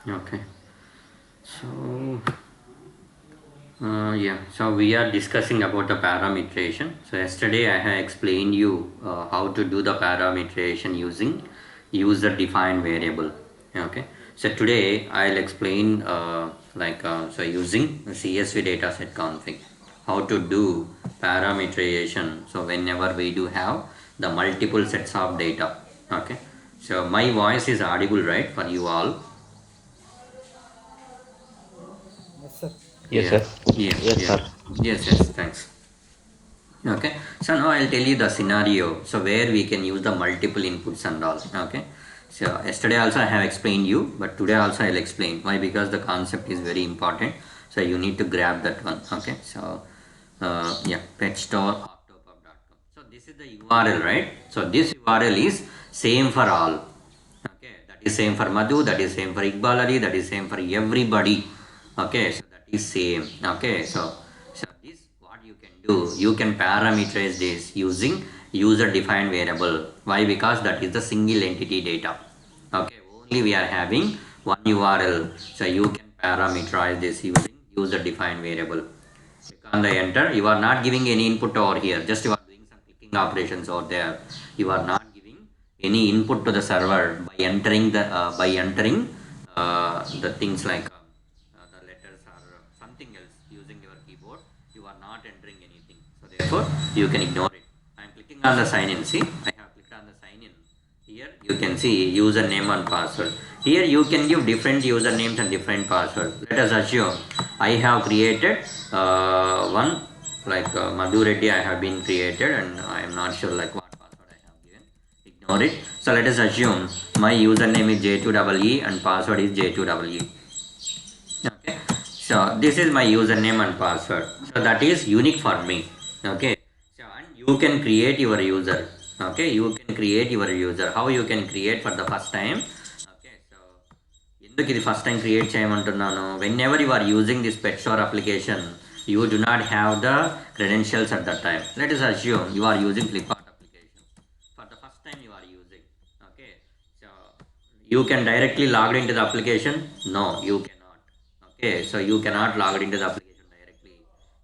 Okay. So, so we are discussing about the parameterization. So yesterday I have explained you how to do the parameterization using user defined variable. Okay. So today I'll explain so using CSV dataset config how to do parameterization. So whenever we do have the multiple sets of data. Okay. So my voice is audible, right, for you all? Yes, sir. Yes, Yeah, sir. yeah, Yes, yeah. sir. Yes, thanks. Okay, so now I'll tell you the scenario. So where we can use the multiple inputs and all. Okay, so yesterday also I have explained you, but today also I'll explain why, because the concept is very important. So you need to grab that one. Okay, so yeah, petstore.octopub.com. So this is the URL, right? So this URL is same for all. Okay, that is same for Madhu, that is same for Iqbal Ali, that is same for everybody. Okay, so that is same. Okay, so this what you can do, you can parameterize this using user defined variable. Why? Because that is the single entity data. Okay, only we are having one URL, so you can parameterize this using user defined variable. Click on the enter. You are not giving any input over here, just you are doing some clicking operations over there. You are not giving any input to the server by entering the things like the letters or something else using your keyboard. You are not entering anything, so therefore you can ignore it. I am clicking on the sign in. See, I have clicked on the sign in. Here you can see username and password. Here you can give different usernames and different password. Let us assume I have created one like Madhu Reddy I have been created, and I am not sure like what password I have given. Ignore it. So let us assume my username is J2EE and password is J2EE. Okay, so this is my username and password, so that is unique for me. Okay, so and you can create your user. Okay, you can create your user. How you can create for the first time? Okay, so ఎందుకు ఇది first time create చేయమంటున్నాను, whenever you are using this pet store application you do not have the credentials at that time. Let us assume you are using Flipkart application for the first time you are using. Okay, so you can directly log into the application? No, you cannot. Okay, so you cannot log into the application directly.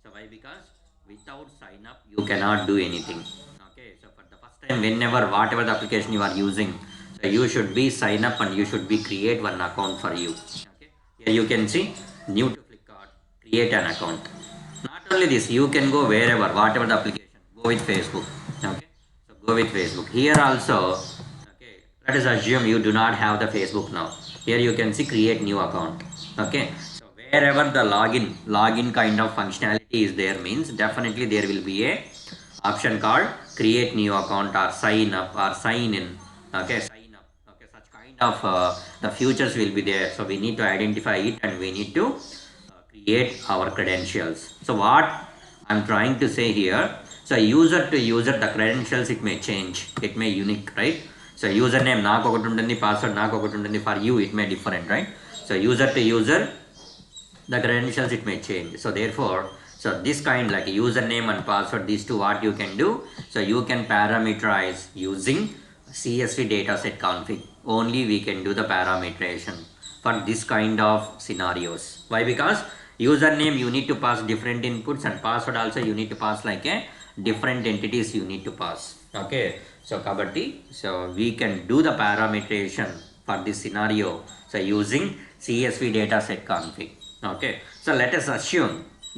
So why? Because without sign up you cannot do anything. Okay, so for the first time, whenever whatever the application you are using, so you should be sign up and you should be create one account for you. Okay, here you can see new to Flipkart, create an account. Not only this, you can go wherever, whatever the application, go with Facebook. Okay, so go with Facebook. Here also, okay, let us assume you do not have the Facebook now. Here you can see create new account. Okay, so wherever the login kind of functionality is there, means definitely there will be a option called create new account or sign up or sign in. Okay, sign up. Okay, such kind of the futures will be there. So we need to identify it and we need to create our credentials. So what I'm trying to say here, so user to user the credentials it may change, it may unique, right? So username నాకు ఒకటి ఉంటుంది, password నాకు ఒకటి ఉంటుంది, for you it may different, right? So user to user the credentials it may change. So therefore, so this kind like username and password, these two what you can do, so you can parameterize using CSV dataset config. Only we can do the parameterization for this kind of scenarios. Why? Because username you need to pass different inputs and password also you need to pass like a different entities you need to pass. Okay, so kabatti, so we can do the parameterization for this scenario, so using CSV dataset config. Okay, so let us assume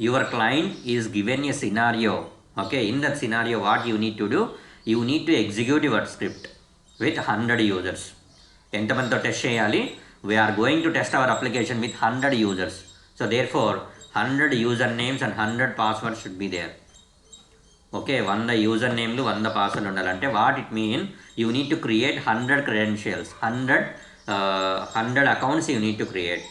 your client is given a scenario. Okay, in that scenario what you need to do, you need to execute your script with 100 users. ఎంతమందితో test చేయాలి? We are going to test our application with 100 users. So therefore 100 username and 100 passwords should be there. Okay, 100 user నేమ్లు 100 password ఉండాలంటే what it mean, you need to create 100 credentials, 100 accounts you need to create.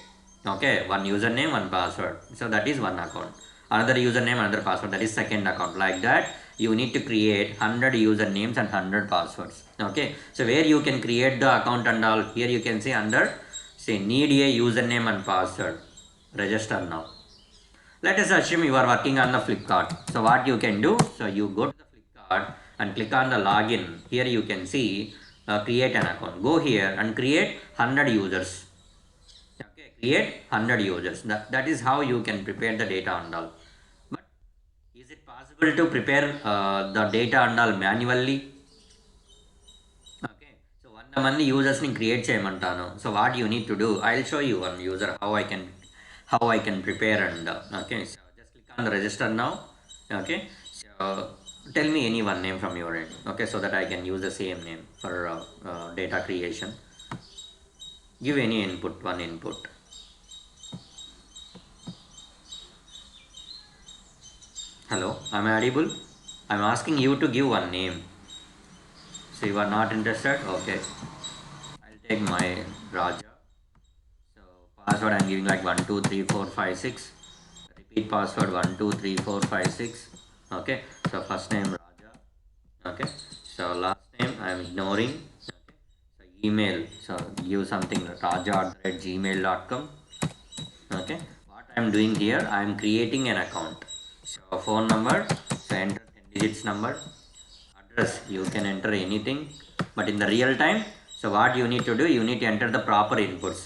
Okay, one user name one password, so that is one account. Another user name another password, that is second account. Like that you need to create 100 user names and 100 passwords. Okay, so where you can create the account and all, here you can see under say need a username and password, register now. Let us assume you are working on the Flipkart. So what you can do, so you go to the Flipkart and click on the login. Here you can see create an account. Go here and create 100 users. Okay, create 100 users. That is how you can prepare the data and all. But is it possible to prepare the data and all manually? Okay, so 100 users ni create cheyamantanu. So what you need to do, I'll show you one user how I can prepare and okay, so just click on the register now. Okay, so tell me any one name from your end, okay, so that I can use the same name for data creation. Give any input, one input. Hello, am I audible? I'm asking you to give one name. So you are not interested? Okay, I'll take my Raja. So password I'm giving like 123456. Repeat password 123456. Okay, so first name Raja. Okay, so last name I'm ignoring. Okay, so email, so give something raja@gmail.com. Okay, what I'm doing here, I'm creating an account. So phone number, so enter 10 digits number. Address, you can enter anything, but in the real time, so what you need to do, you need to enter the proper inputs.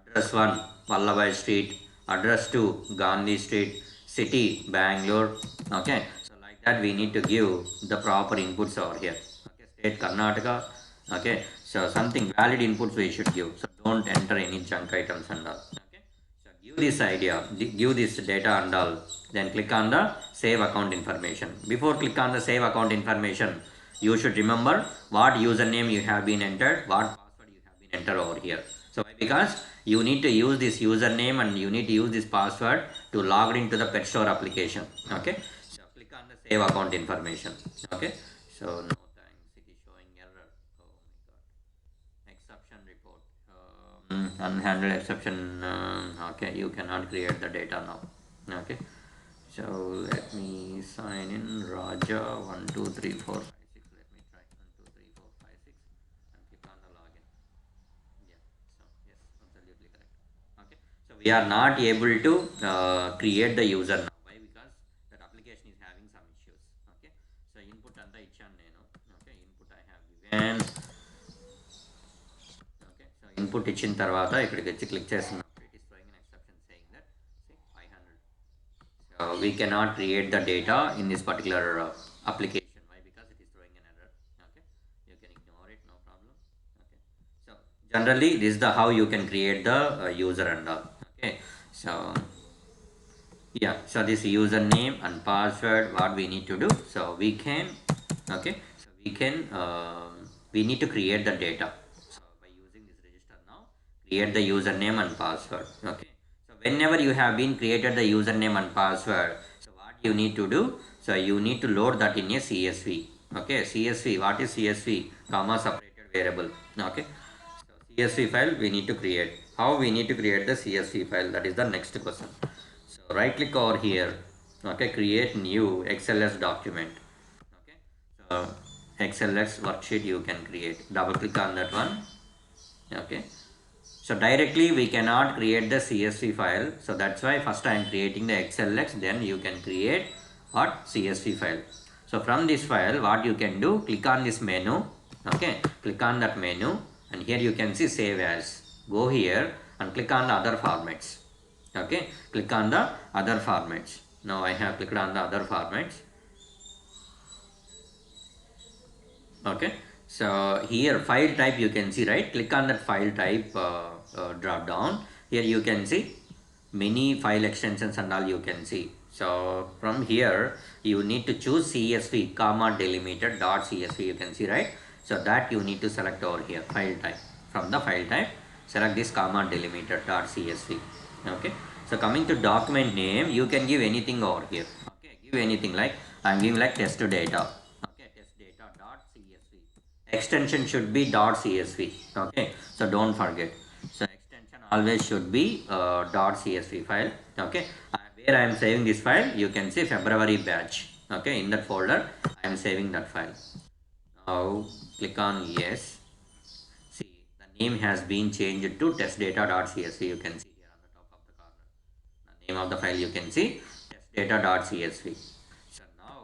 Address 1 Vallabhai Street, address 2 Gandhi Street, city Bangalore. Okay, so like that we need to give the proper inputs over here. Okay, state Karnataka. Okay, so something valid inputs we should give, so don't enter any junk items and all. Okay, so give this idea, give this data and all, then click on the save account information. Before click on the save account information, you should remember what username you have been entered, what password you have been entered over here. So why? Because you need to use this username and you need to use this password to log into the pet store application. Okay, so click on the save account information. Okay, so no thanks, it is showing error. Oh my god, exception report, unhandled exception. Okay, you cannot create the data now. Okay, so let me sign in Raja 123456. Let me try 123456 and click on the login. Yeah, so yes, absolutely correct. Okay, so we are not able to create the user now. Why? Because that application is having some issues. Okay, so input anta ichchanu nenu. Okay, input I have given. Okay, so input ఇచ్చిన తర్వాత ఇక్కడికి వచ్చి click చేస్తున్నప్పుడు it is throwing an exception saying that see 500. We cannot create the data in this particular application. Why? Because it is throwing an error. Okay, you can ignore it, no problem. Okay, so generally this is the how you can create the user and all. Okay, so yeah, so this username and password, what we need to do, so we can, okay, so we need to create the data. So by using this register now, create the username and password. Okay, so whenever you have been created the username and password, so what you need to do, so you need to load that in a CSV. Okay, CSV, what is CSV? Comma separated variable. Okay, so CSV file we need to create. How we need to create the CSV file, that is the next question. So right click over here. Okay, create new XLS document. Okay, so XLS worksheet you can create, double click on that one. Okay, so directly we cannot create the CSV file, so that's why first I am creating the XLX, then you can create what CSV file. So from this file what you can do, click on this menu. Okay, click on that menu and here you can see save as. Go here and click on the other formats. Okay, click on the other formats. Now I have clicked on the other formats. Okay, so here file type you can see, right? Click on that file type drop down. Here you can see many file extensions and all you can see. So from here you need to choose CSV comma delimited dot CSV, you can see, right? So that you need to select over here file type. From the file type select this comma delimited dot CSV. Okay, so coming to document name, you can give anything over here. Okay, give anything, like I'm giving like test data. Okay, test data dot CSV. Extension should be dot CSV. Okay, so don't forget, so extension always should be dot CSV file. Okay, where I am saving this file, you can see February batch. Okay, in that folder I am saving that file. Now click on yes. See, the name has been changed to testdata.csv. You can see here on the top of the corner. The name of the file you can see testdata.csv. So now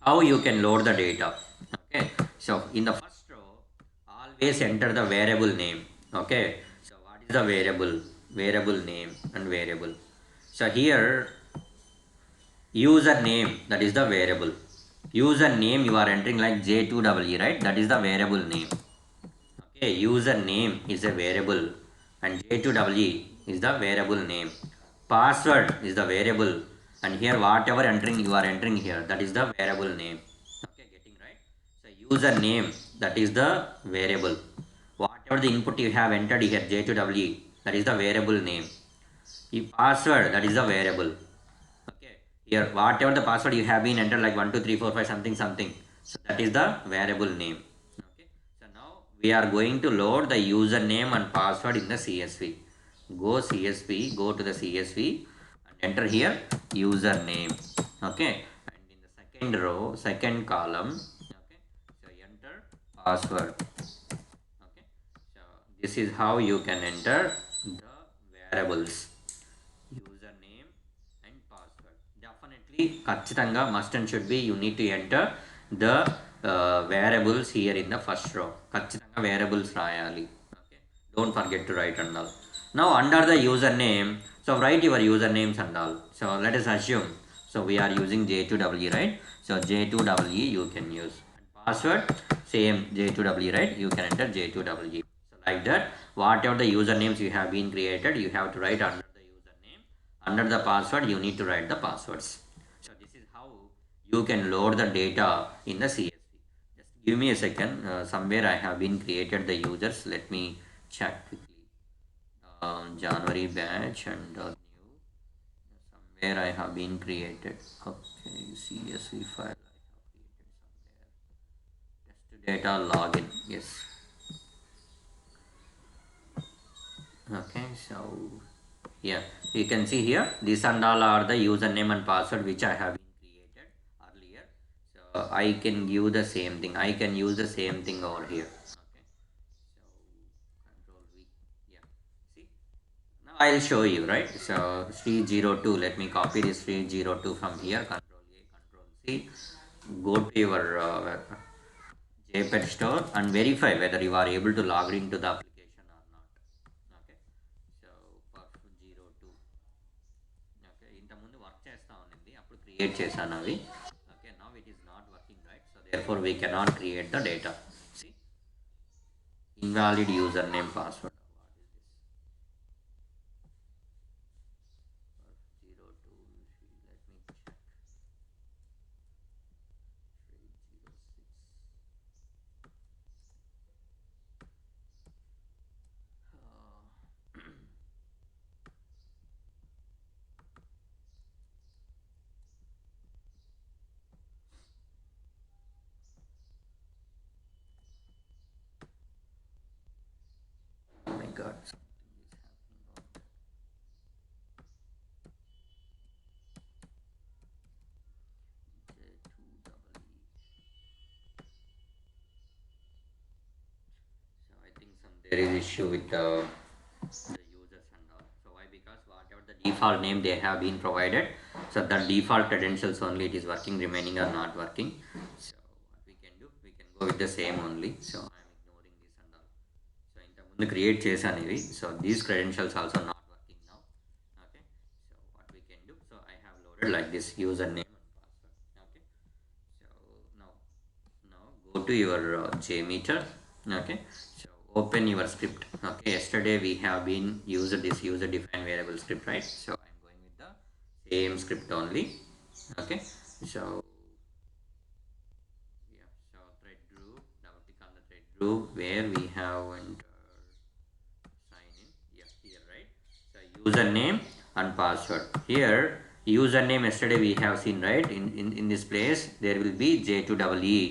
how you can load the data. Okay, so in the first row always enter the variable name. Okay, so what is the variable? variable name and variable. So here username, that is the variable. Username you are entering like J2EE, right? That is the variable name. Okay, username is a variable and J2EE is the variable name. Password is the variable, and here whatever entering you are entering here, that is the variable name. Okay, getting right? So username, that is the variable. Whatever the input you have entered here, J2EE, that is the variable name. The password, that is the variable. Okay, here whatever the password you have been entered like 12345 something something, so that is the variable name. Okay, so now we are going to load the username and password in the CSV. Go CSV, go to the CSV and enter here username. Okay, and in the second row, second column, okay, so enter password. Okay, so this is how you can enter the variables, username and password. Definitely ఖచ్చితంగా must and should be you need to enter the variables here in the first row. ఖచ్చితంగా variables రాయాలి. Okay, don't forget to write and all. Now under the username, so write your usernames and all. So let us assume, so we are using J2EE, right? So J2EE you can use, and password same J2EE, right? You can enter J2EE. So like that, whatever the usernames you have been created, you have to write under the username. Under the password, you need to write the passwords. So this is how you can load the data in the CSV. Just give me a second. Somewhere I have been created the users. Let me check quickly. January batch and new. Somewhere I have been created. Okay, CSV file I have created somewhere. Test data login. Yes. Okay, so yeah, you can see here these and all are the username and password which I have been created earlier. So I can give the same thing. I can use the same thing over here. Okay, so control V. Yeah, see, now I'll show you, right? So 302, let me copy this 302 from here. Control A, control C. Go to your JPEG store and verify whether you are able to log into the application or not. Okay, so perf02. Okay, ఇంతకుముందు work చేస్తూ ఉన్నింది, అప్పుడు create చేశాను అవి. Okay, now it is not working, right? So therefore we cannot create the data. See, invalid user name password. Oh my god, something is happening. So I think there is issue with the users and all. So why? Because whatever the default name they have been provided, so the default credentials only it is working, remaining are not working. So what we can do, we can go with the same only. So I am ignoring this and all. So in the ముందు create చేశాను ఇవి. So these credentials also not working now. Okay, so what we can do, so I have loaded like this username and password. Okay, so now go to your JMeter. Okay, so open your script. Okay, yesterday we have been used this user defined variable script, right? So I'm going with the same script only. Okay, so yeah, so thread group, double click on the thread group where we have entered sign in. Yeah, here, right? So username and password. Here username yesterday we have seen, right? In this place there will be J2EE.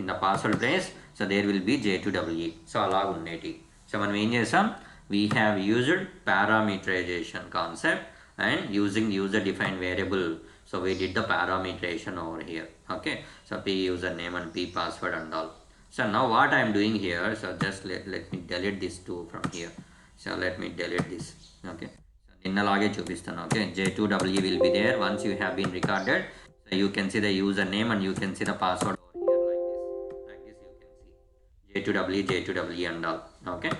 In the password place, so there will be J2EE. So allow unneti. So మనం ఏం చేసాం, we have used parameterization concept and using user defined variable, so we did the parameterization over here. Okay, so p username and p password and all. So now what I am doing here, so just let me delete this two from here. So let me delete this. Okay, so నిన్నలాగే చూపిస్తాను. Okay, J2EE will be there once you have been recorded. So you can see the username and you can see the password over here like this you can see J2EE and all. Okay,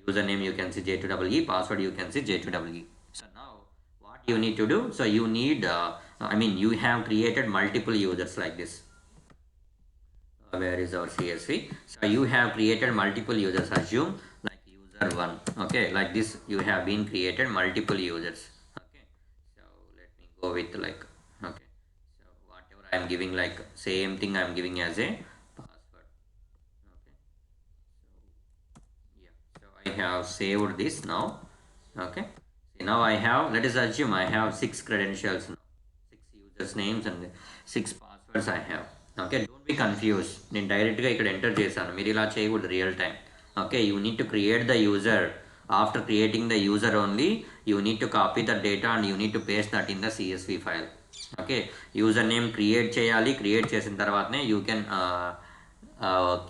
so username you can see J2EE, password you can see J2EE. So now what you need to do, so you need you have created multiple users like this. Where is our CSV? So you have created multiple users, assume like user 1, okay, like this you have been created multiple users, okay. So let me go with like, okay, so whatever I am giving, like same thing I am giving as a password, okay. So yeah, so I have saved this now, okay. See, now I have, let us assume I have 6 credentials now, 6 users names and 6 passwords I have, okay. Don't be confused, నేను డైరెక్ట్గా ఇక్కడ enter చేశాను, మీరు ఇలా చేయకూడదు real time, okay. You need to create the user. After creating the user only, you need to copy the data and you need to paste that in the CSV file, okay. Username create చేయాలి, create చేసిన తర్వాతనే you can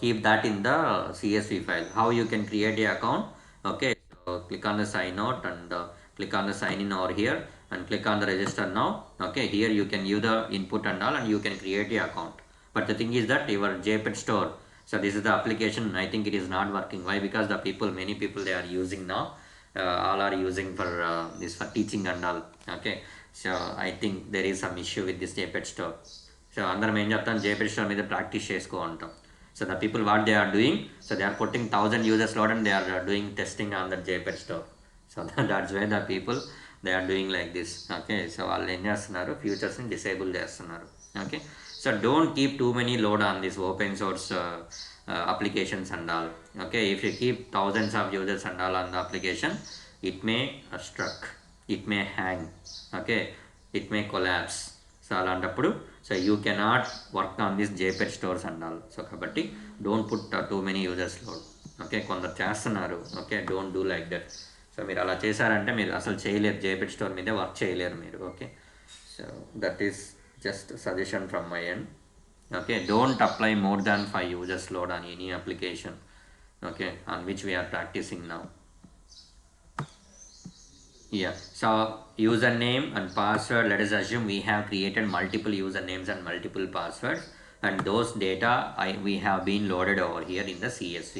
keep that in the CSV file. How you can create a account, okay. So click on the sign out and click on the sign in over here and click on the register now, okay. Here you can give the input and all and you can create a account. But the thing is that your JPEG store, so this is the application, I think it is not working. Why? Because the people, many people they are using now, all are using for this for teaching and all, okay. So I think there is some issue with this JPEG store. So అందరం ఏం చెప్తాం, JPEG store మీద practice చేసుకో అంటాం. So the people what they are doing, so they are putting 1000 users load and they are doing testing on the JPEG store. So that's why the people they are doing like this, okay. So వాళ్ళు ఏం చేస్తున్నారు, ఫ్యూచర్స్ని disable చేస్తున్నారు, okay. So don't keep too many load on this open source applications and all, okay. If you keep thousands of users and all on the application, it may struck, it may hang, okay, it may collapse. So అలాంటప్పుడు, so you cannot work on this JPEG stores and all. So kabatti don't put too many users load, okay. కొందరు చేస్తున్నారు, okay. Don't do like that. So మీరు అలా చేశారంటే మీరు అసలు చేయలేరు, JPEG store మీదే వర్క్ చేయలేరు మీరు, okay. So that is just suggestion from my end, okay. Don't apply more than 5 users load on any application, okay, on which we are practicing now. Yeah, so username and password, let us assume we have created multiple usernames and multiple passwords and those data we have been loaded over here in the CSV,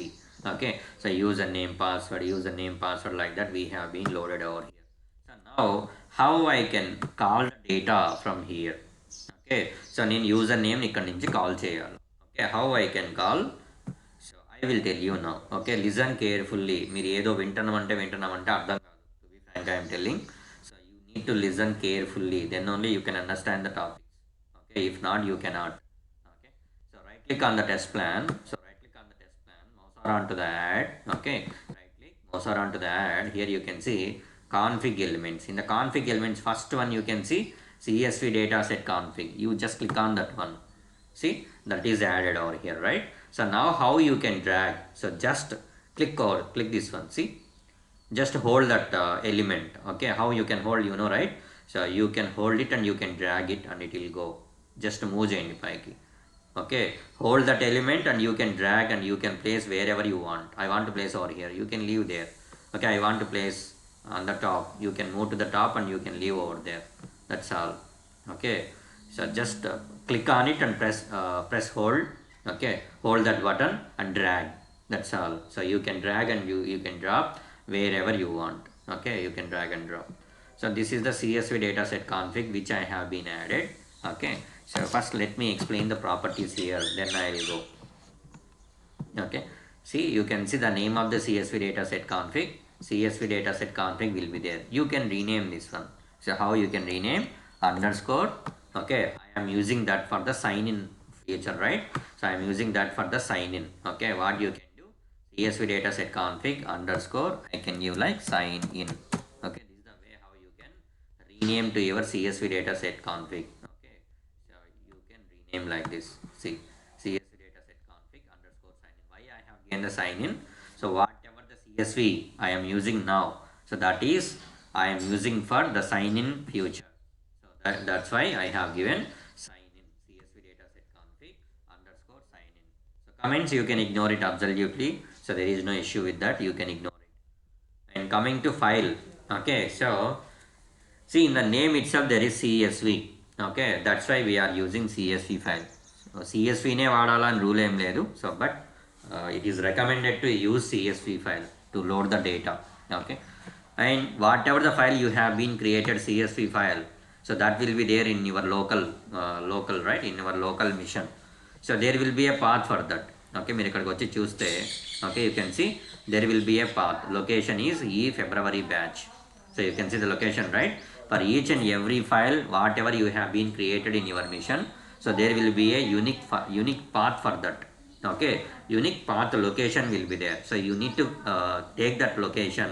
okay. So username password like that we have been loaded over here. So now how I can call the data from here, okay. So నేను user name ఇక్కడ నుంచి call చేయాలి, okay. How I can call, so I will tell you now, okay. Listen carefully, మీరు ఏదో వింటున్నామంటే అర్థం కాదు, to be frank I'm telling. So you need to listen carefully, then only you can understand the topics, okay. If not you cannot, okay. So right click on the test plan, mouse around to the add, okay. Right click, mouse around to the add, here you can see config elements. In the config elements, first one you can see CSV dataset config. You just click on that one. See, that is added over here, right? So now how you can drag? So just click this one. See, just hold that element. Okay, how you can hold? You know, right? So you can hold it and you can drag it and it will go. Just move cheyandi paiki. Okay, hold that element and you can drag and you can place wherever you want. I want to place over here. You can leave there. Okay, I want to place on the top. You can move to the top and you can leave over there. That's all, okay. So just click on it and press hold, okay. Hold that button and drag, that's all. So you can drag and you can drop wherever you want, okay. You can drag and drop. So this is the CSV dataset config which I have been added, okay. So first let me explain the properties here, then I will go, okay. See, you can see the name of the CSV dataset config. CSV dataset config will be there. You can rename this one. So how you can rename, underscore, okay. I am using that for the sign in feature, right? So I am using that for the sign in, okay. What you can do, CSV dataset config underscore, I can give like sign in, okay. This is the way how you can rename to your CSV dataset config, okay. So you can rename like this. See, CSV dataset config underscore sign in. Why I have given the sign in? So whatever the CSV I am using now, so that is I am using for the sign in future. So that's why I have given sign in, CSV dataset config underscore sign in. So comments you can ignore it absolutely. So there is no issue with that. You can ignore it. And coming to file, okay. So see, in the name itself there is CSV, okay. That's why we are using CSV file. So CSV ne vaadala అని rule ఏం లేదు. So but it is recommended to use CSV file. to load the data. Okay, and whatever the file you have been created CSV file, so that will be there in your local right, in your local mission. So there will be a path for that. Okay, మీరు ఇక్కడికి వచ్చి చూస్తే okay, you can see there will be a path. Location is e February batch. So you can see the location, right? For each and every file whatever you have been created in your mission, so there will be a unique path for that. Okay, unique path location will be there. So you need to take that location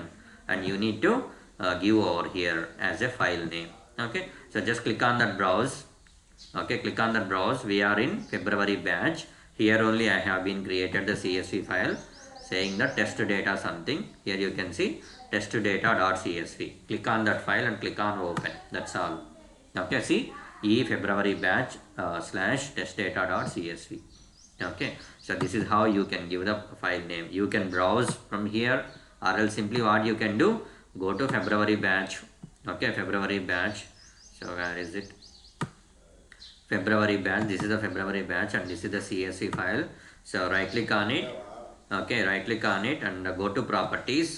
and you need to give over here as a file name. Okay, so just click on that browse. Okay, click on that browse. We are in February batch. Here only I have been created the CSV file saying the test data something. Here you can see test data.csv. Click on that file and click on open. That's all. Okay, see e February batch / test data.csv. Okay, so this is how you can give the file name. You can browse from here, or else simply what you can do, go to February batch. Okay, February batch. So where is it? February batch. This is the February batch and this is the CSV file. So right click on it. Okay, right click on it and go to properties.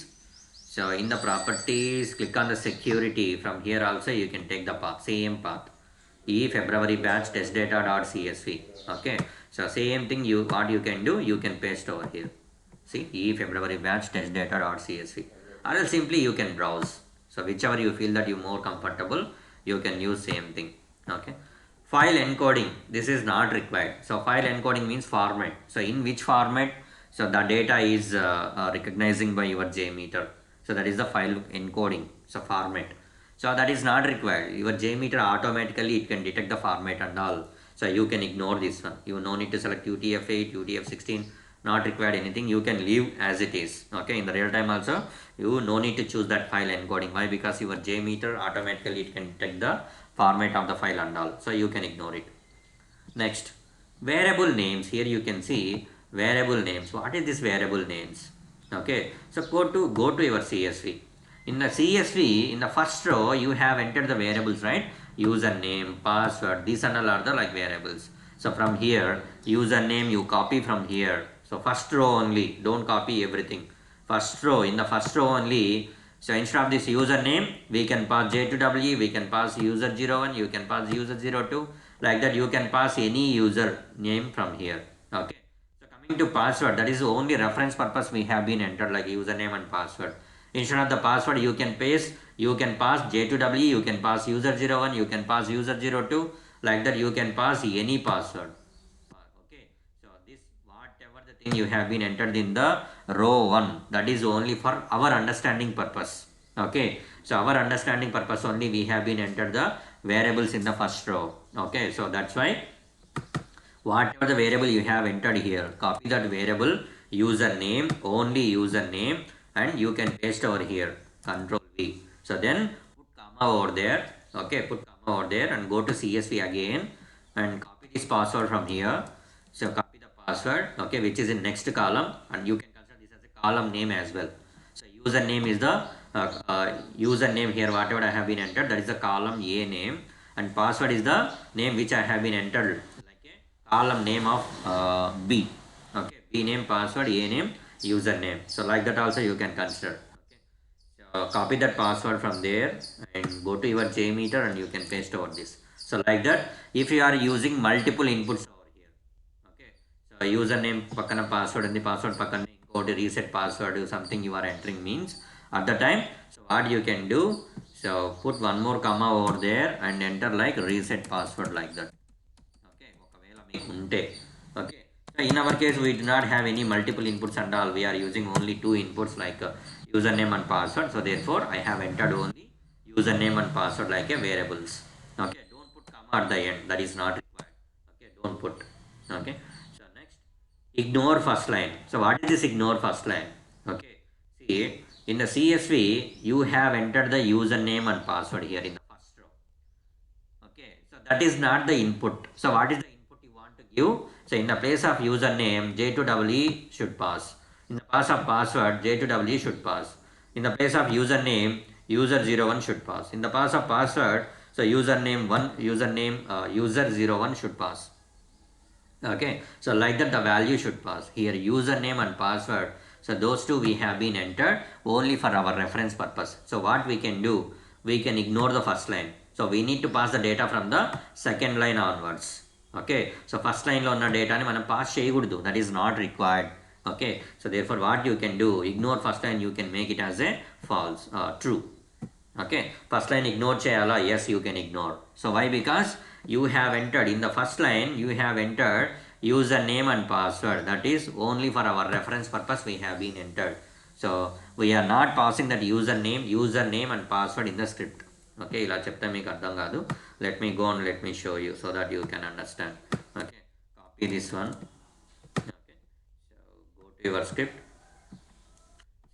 So in the properties, click on the security. From here also you can take the path, same path. E February batch test data.csv. Okay, so same thing, what you can do, you can paste over here. See, e February batch test data.csv, or else simply you can browse. So whichever you feel that you more comfortable, you can use same thing. Okay, file encoding, this is not required. So file encoding means format. So in which format, so the data is recognizing by your JMeter. So that is the file encoding, so format. So that is not required. Your JMeter automatically it can detect the format and all. So you can ignore this one. You no need to select UTF-8, UTF-16, not required anything. You can leave as it is. Okay, in the real time also, you no need to choose that file encoding. Why? Because your JMeter automatically it can detect the format of the file and all. So you can ignore it. Next, variable names. Here you can see variable names. What is this variable names? Okay, so go to your CSV. In the CSV, in the first row, you have entered the variables, right? Username, password, these and all are the like variables. So from here, username you copy from here. So first row only, don't copy everything. First row, in the first row only, so instead of this username, we can pass J2WE, we can pass user01, you can pass user02, like that you can pass any user name from here. Okay. To password, that is only reference purpose we have been entered, like username and password. Instead of the password you can paste, you can pass J2WE, you can pass user01, you can pass user02, like that you can pass any password. Okay, so this whatever the thing you have been entered in the row 1, that is only for our understanding purpose. Okay, so our understanding purpose only we have been entered the variables in the first row. Okay, so that's why whatever the variable you have entered here, copy that variable username, only username, and you can paste over here, Control V. So then put comma over there. Okay, put comma over there and go to CSV again and copy this password from here. So copy the password, okay, which is in next column, and you can consider this as a column name as well. So username is the username here, whatever I have been entered, that is the column A name, and password is the name which I have been entered, column name of B. Okay, B name, password, A name, username. So like that also you can consider. Okay, so copy that password from there and go to your JMeter and you can paste over this. So like that, if you are using multiple inputs over here, okay, so username pakana password and the password pakana go to reset password or something you are entering means at the time. So what you can do, so put one more comma over there and enter like reset password, like that. Okay, so in our case we do not have any multiple inputs and all, we are using only two inputs like username and password. So therefore I have entered only username and password like a variables. Okay, don't put comma at the end, that is not required. Okay, don't put. Okay, so next, ignore first line. So what is this ignore first line? Okay, see, in the CSV you have entered the username and password here in the first row. Okay, so that is not the input. So what is the you? So in the place of username, J2WE should pass. In the place of password, J2WE should pass. In the place of username, user01 should pass. In the place of password, so username user01 should pass. Okay, so like that the value should pass. Here username and password, So those two we have been entered only for our reference purpose. So what we can do, we can ignore the first line. So we need to pass the data from the second line onwards. Okay, so first line lo unna data ni manam pass cheyaguddu, that is not required. Okay, so therefore what you can do, ignore first line, you can make it as a false, true. Okay, first line ignore cheyala, yes, you can ignore. So why? Because you have entered in the first line, you have entered username and password, that is only for our reference purpose we have been entered. So we are not passing that username and password in the script. Okay, ila chepte meeku ardham kaadu. Let me go and let me show you so that you can understand. Okay, copy this one. Okay, so go to your script.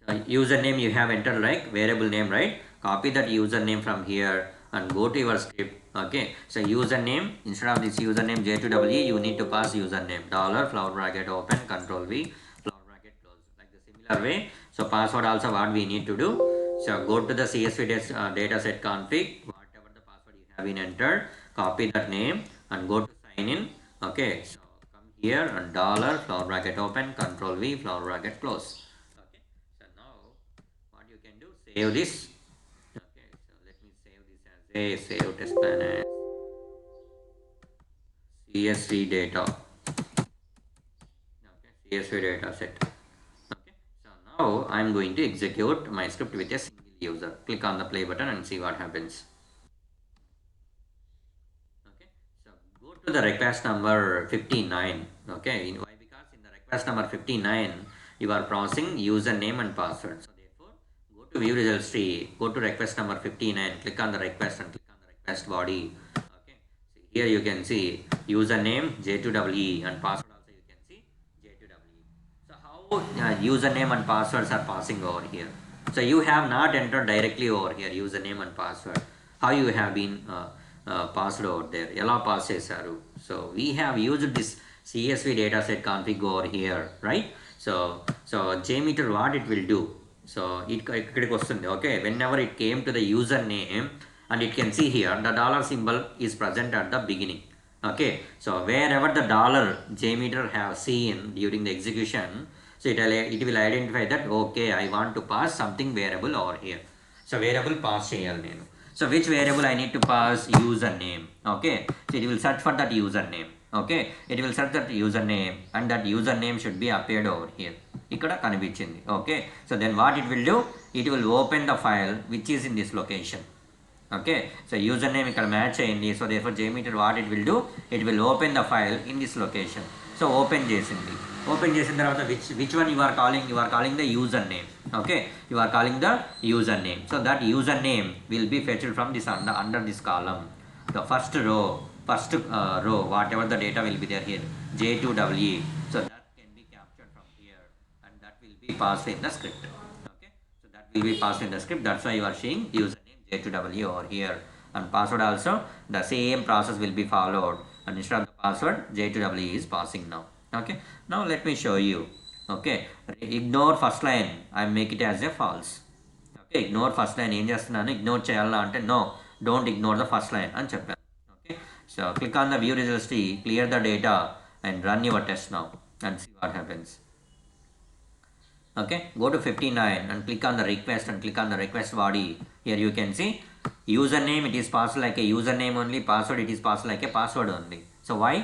So username you have entered, like variable name, right? Copy that username from here and go to your script. Okay, so username, instead of this username J2EE, you need to pass username dollar flower bracket open control V flower bracket close, like the similar way. So password also what we need to do, so go to the CSV dataset config, whatever the password you have been entered, copy that name and go to sign in. Okay, so come here and dollar flower bracket open control V flower bracket close. Okay, so now what you can do, save this. Okay, so let me save this as a save test plan as CSV data. Okay, CSV data set. Okay, so now I am going to execute my script with a single user. Click on the play button and see what happens. Okay, so go to the request number 59. Okay, why? Because in the request number 59 you are processing username and password. So therefore go to view results tree, go to request number 59, click on the request and click on the request body. Okay, so here you can see username J2EE and password also you can see J2EE. So how username and passwords are passing over here? So you have not entered directly over here username and password. How you have been passed over there? Ela pass chesaru. So we have used this CSV dataset config over here, right? So JMeter what it will do? So it okay, whenever it came to the username, and it can see here the dollar symbol is present at the beginning. Okay, so wherever the dollar JMeter have seen during the execution, so it will identify that okay, I want to pass something variable over here. So variable pass cheyali nenu. So which variable I need to pass? Username. Okay, so it will search for that username. Okay, it will search that username and that username should be appeared over here. Ikkada kanipichindi. Okay, so then what it will do? It will open the file which is in this location. Okay, so username ikkada match ayindi. So therefore JMeter what it will do? It will open the file in this location. So open chesindi. Open చేసిన తర్వాత which one you are calling? You are calling the username. Okay, you are calling the username. So that username will be fetched from this under this column, the first row, whatever the data will be there here, J2EE. So that can be captured from here and that will be passed in the script. Okay, so that will be passed in the script. That's why you are seeing username J2EE over here, and password also the same process will be followed, and instead of the password J2EE is passing now. Okay, now let me show you. Okay, ignore first line, I make it as a false. Okay, ignore first line, em chestunanu ignore cheyalna ante no, don't ignore the first line ani cheppanu. Okay, so click on the view results tree, clear the data and run your test now and see what happens. Okay, go to 59 and click on the request and click on the request body. Here you can see username, it is passed like a username only, password it is passed like a password only. So why?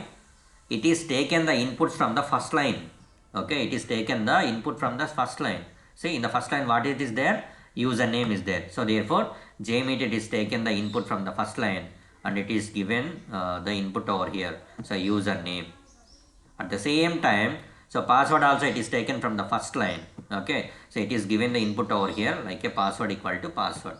It is taken the inputs from the first line. Okay, it is taken the input from the first line. See, in the first line what it is there? Username is there. So therefore JMeter it is taken the input from the first line and it is given the input over here. So username. At the same time, so password also it is taken from the first line. Okay, so it is given the input over here like a password equal to password.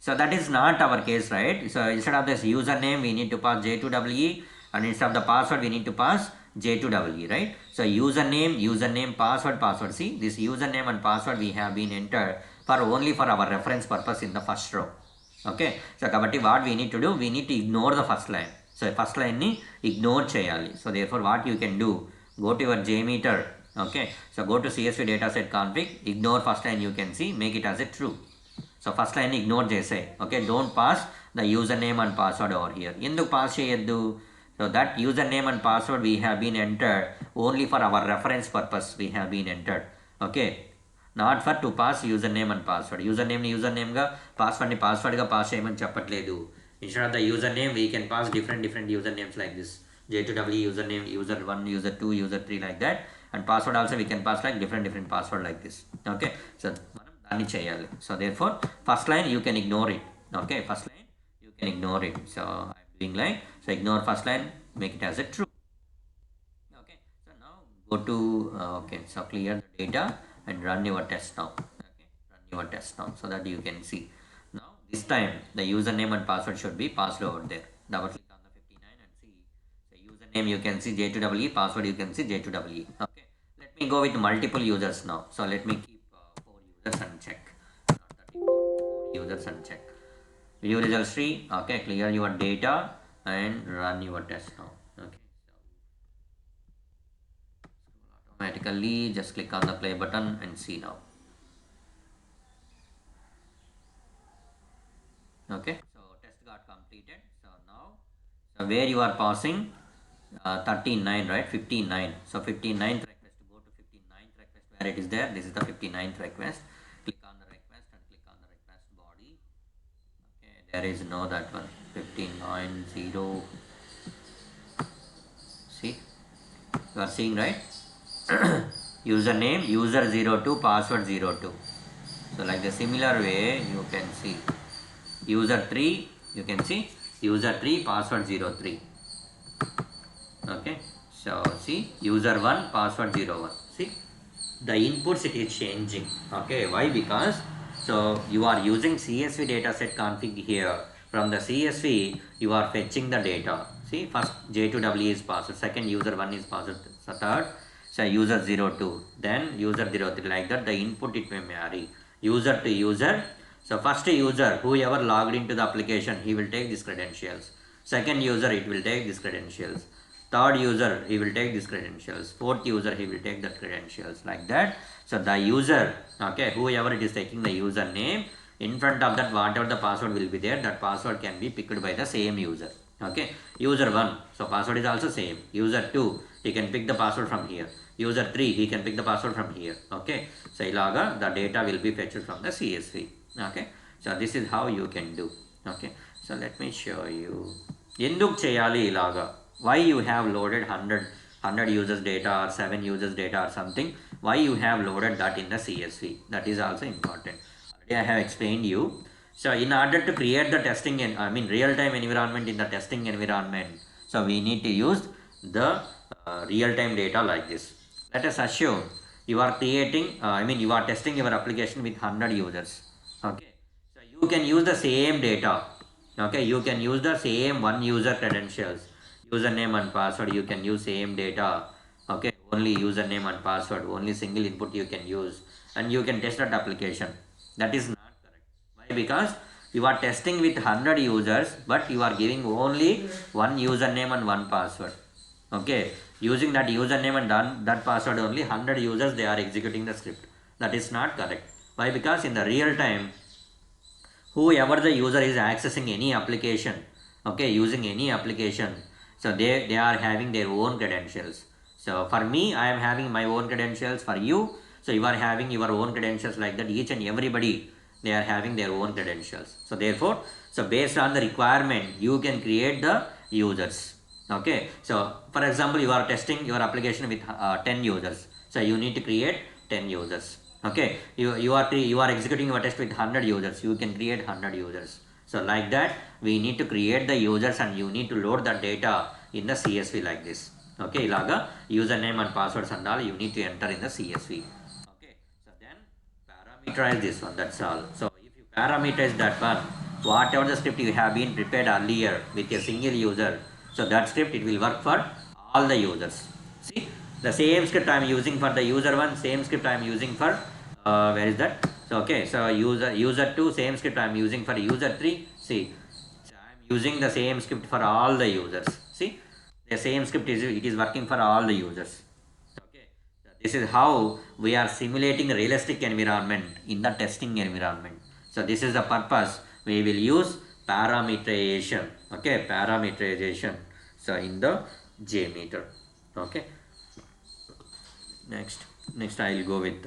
So that is not our case, right? So instead of this username we need to pass J2EE, and instead of the password we need to pass J2EE, right? So username, password. See, this username and password we have been entered for only for our reference purpose in the first row. Okay, so kabatti what we need to do? We need to ignore the first line. So first line ni ignore cheyali. So therefore what you can do? Go to your JMeter. Okay, so go to CSV dataset config, ignore first line, you can see, make it as a true. So first line ignore chese. Okay, don't pass the username and password over here. Enduku pass cheyaddu? So that username and password we have been entered only for our reference purpose we have been entered. Okay, not for to pass username and password. Username ga password ga pass cheyamani cheppatledu. Instead of the username we can pass different usernames like this. J2W username, user1, user2, user3 like that, and password also we can pass like different password like this. Okay, so మనం దాన్ని చేయాలి. So therefore first line you can ignore it. Okay, first line you can ignore it. So I'm doing like, so ignore first line, make it as a true. Okay, so now go to okay, so clear the data and run your test now. Okay, run your test now so that you can see. Now this time the username and password should be passed over there. Double click on the 59 and see the username, you can see J2EE, password you can see J2EE. Okay, let me go with multiple users now. So let me keep 4 users and check. Not 34, 4 users and check. View results tree. Okay, clear your data and run your test now. Okay, automatically just click on the play button and see now. Okay, so test got completed. So now, so where you are passing 39, right? 59. So 59th request, to go to 59th request where it is there. This is the 59th request. Click on the request and click on the request body. Okay, there is no that one. 590. See, you are seeing, right? Username user02, password 02. So like the similar way you can see user3, you can see user3, password 03. Okay, so see user1, password 01. See the inputs it is changing. Okay, why? Because so you are using CSV dataset config here. From the CSV you are fetching the data. See, first J2EE is password, second user1 is password, third so user02, then user03, like that the input it may vary user to user. So first user, whoever logged into the application, he will take these credentials. Second user, it will take these credentials. Third user, he will take these credentials. Fourth user, he will take the credentials, like that. So the user, okay, whoever it is taking the username, in front of that whatever the password will be there, that password can be picked by the same user. Okay, user 1, so password is also same. User 2, he can pick the password from here. User 3, he can pick the password from here. Okay, so ilaga the data will be fetched from the CSV. Okay, so this is how you can do. Okay, so let me show you enduk cheyali ilaga. Why you have loaded 100 users data or 7 users data or something, why you have loaded that in the CSV, that is also important. Already I have explained you. So in order to create the testing and real-time environment in the testing environment, so we need to use the real-time data like this. Let us assume you are creating you are testing your application with 100 users. Okay, so you can use the same data. Okay, you can use the same one user credentials, username and password, you can use same data. Okay, only username and password, only single input you can use, and you can test that application. That is not correct. Why? Because you are testing with 100 users, but you are giving only one username and one password. Okay, using that username and that password only 100 users they are executing the script. That is not correct. Why? Because in the real time, whoever the user is accessing any application, okay, using any application, so they are having their own credentials. So for me, I am having my own credentials. For you, so you are having your own credentials, like that each and everybody they are having their own credentials. So therefore, so based on the requirement you can create the users. Okay, so for example, you are testing your application with 10 users, so you need to create 10 users. Okay, you are executing your test with 100 users, you can create 100 users. So like that we need to create the users and you need to load the data in the CSV like this. Okay, ilaga username and passwords and all you need to enter in the CSV. Okay, so then parameterize this one, that's all. So if you parameterize that one, whatever the script you have been prepared earlier with a single user, so that script it will work for all the users. See, the same script I am using for the user 1, same script I am using for where is that? So okay, so user 2, same script I am using for user 3. See, so I am using the same script for all the users. See, the same script is working for all the users. Okay, so this is how we are simulating a realistic environment in the testing environment. So this is the purpose we will use parameterization. Okay, parameterization, so in the JMeter. Okay, next. Next I will go with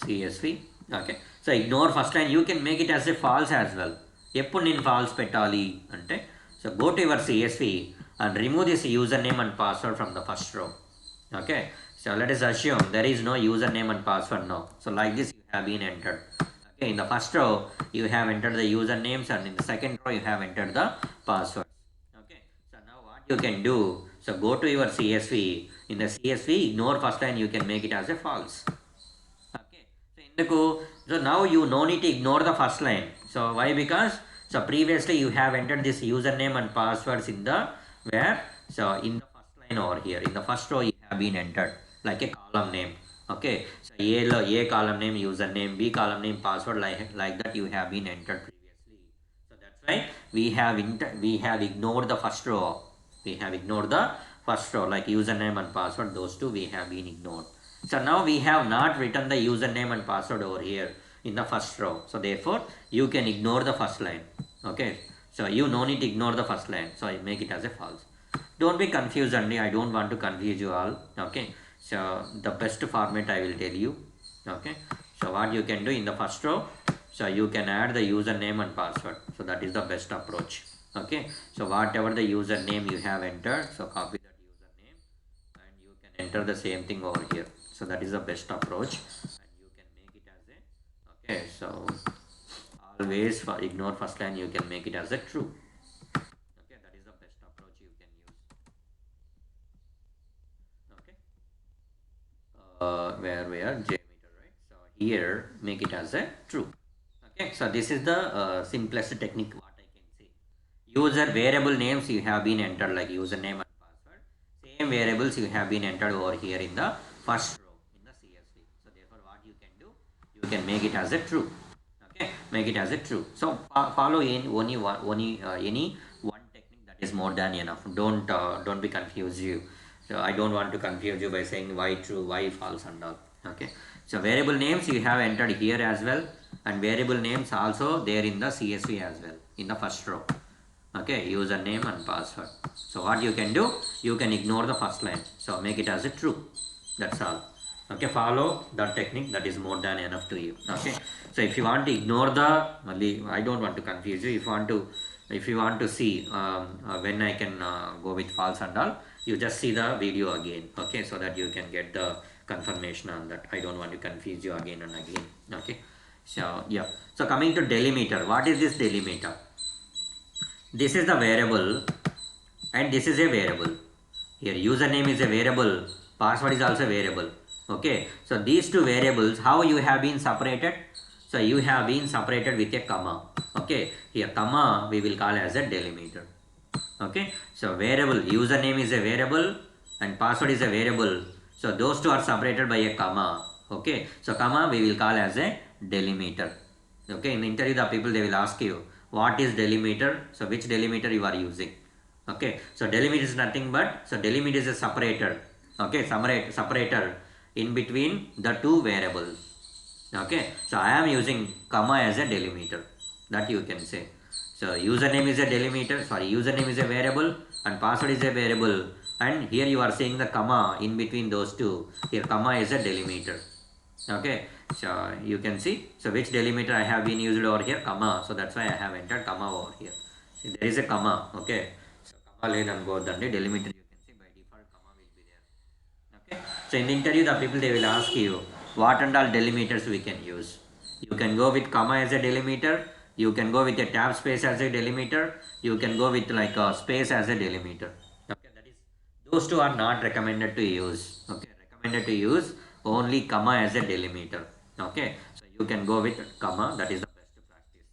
CSV. Okay, so ignore first line. You can make it as a false as well. ఎప్పుడు నేను false పెట్టాలి అంటే, so go to your CSV and remove this username and password from the first row. Okay, so let us assume there is no username and password now. So like this you have been entered. Okay, in the first row you have entered the usernames, and in the second row you have entered the passwords. Okay, so now what you can do, so go to your CSV. In the CSV, ignore first line, you can make it as a false. Okay, so so now you no need to ignore the first line. So why? Because so previously you have entered this username and passwords in the where, so in the first line over here in the first row you have been entered like a column name. Okay, so A column name username, B column name password, like that you have been entered previously. So that's why we have ignored the first row. We have ignored the first row, like username and password, those two we have been ignored. So now we have not written the username and password over here in the first row. So therefore you can ignore the first line. Okay, so you no need to ignore the first line. So I make it as a false. Don't be confused, only I don't want to confuse you all. Okay, so the best format I will tell you. Okay, so what you can do in the first row, so you can add the username and password. So that is the best approach. Okay, so whatever the username you have entered, so copy that username and you can enter the same thing over here. So that is the best approach, and you can make it as a, okay, so always for ignore first line, you can make it as a true. Okay, that is the best approach you can use. Okay, where j meter, right? So here make it as a true. Okay, so this is the simplest technique what I can say. User variable names you have been entered like username and password. Same variables you have been entered over here in the first row in the CSV. So therefore what you can do, you can make it as a true. Okay, make it as a true. So follow in only any one technique, that is more than enough. Don't be confused you. So I don't want to confuse you by saying why true, why false and all. Okay, so variable names you have entered here as well, and variable names also there in the CSV as well in the first row. Okay, username and password. So what you can do, you can ignore the first line, so make it as a true. That's all. Okay, follow that technique, that is more than enough to you. Okay, so if you want to ignore the, I don't want to confuse you. If you want to see when I can go with false and all, you just see the video again. Okay, so that you can get the confirmation on that. I don't want to confuse you again and again. Okay, so yeah, so coming to delimiter, what is this delimiter? This is the variable and this is a variable. Here username is a variable, password is also a variable. Okay, so these two variables, how you have been separated? So you have been separated with a comma. Okay, here comma we will call as a delimiter. Okay, so variable username is a variable and password is a variable. So those two are separated by a comma. Okay, so comma we will call as a delimiter. Okay, in the interview the people they will ask you what is delimiter. So which delimiter you are using? Okay, so delimiter is nothing but, so delimiter is a separator. Okay, separator in between the two variables. Okay, so I am using comma as a delimiter, that you can say. So username is a delimiter, username is a variable and password is a variable, and here you are saying the comma in between those two. Here comma is a delimiter. Okay, so you can see, so which delimiter I have been used over here, comma. So that's why I have entered comma over here. See, there is a comma. Okay, so comma lane and go then delimiter, you can see by default comma will be there. Okay, so in the interview the people they will ask you what and all delimiters we can use. You can go with comma as a delimiter, you can go with a tab space as a delimiter, you can go with like a space as a delimiter. Okay, that is, those two are not recommended to use. Okay, recommended to use only comma as a delimiter. Okay, so you can go with comma, that is the best practice.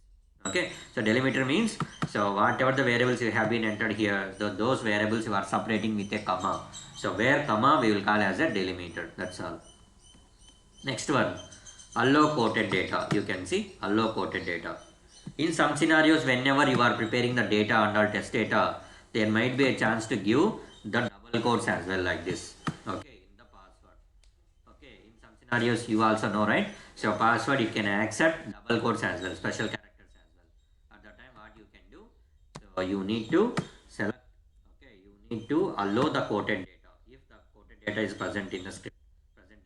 Okay, so delimiter means, so whatever the variables you have been entered here, those variables you are separating with a comma. So where comma we will call as a delimiter. That's all. Next one, allow quoted data. You can see allow quoted data. In some scenarios, whenever you are preparing the data and all test data, there might be a chance to give the double quotes as well, like this. Okay, in the password. Okay, in some scenarios you also know, right? So password you can accept double quotes as well, special characters as well. At that time, what you can do? So you need to select. Okay, you need to allow the quoted data if the quoted data is present in the script, present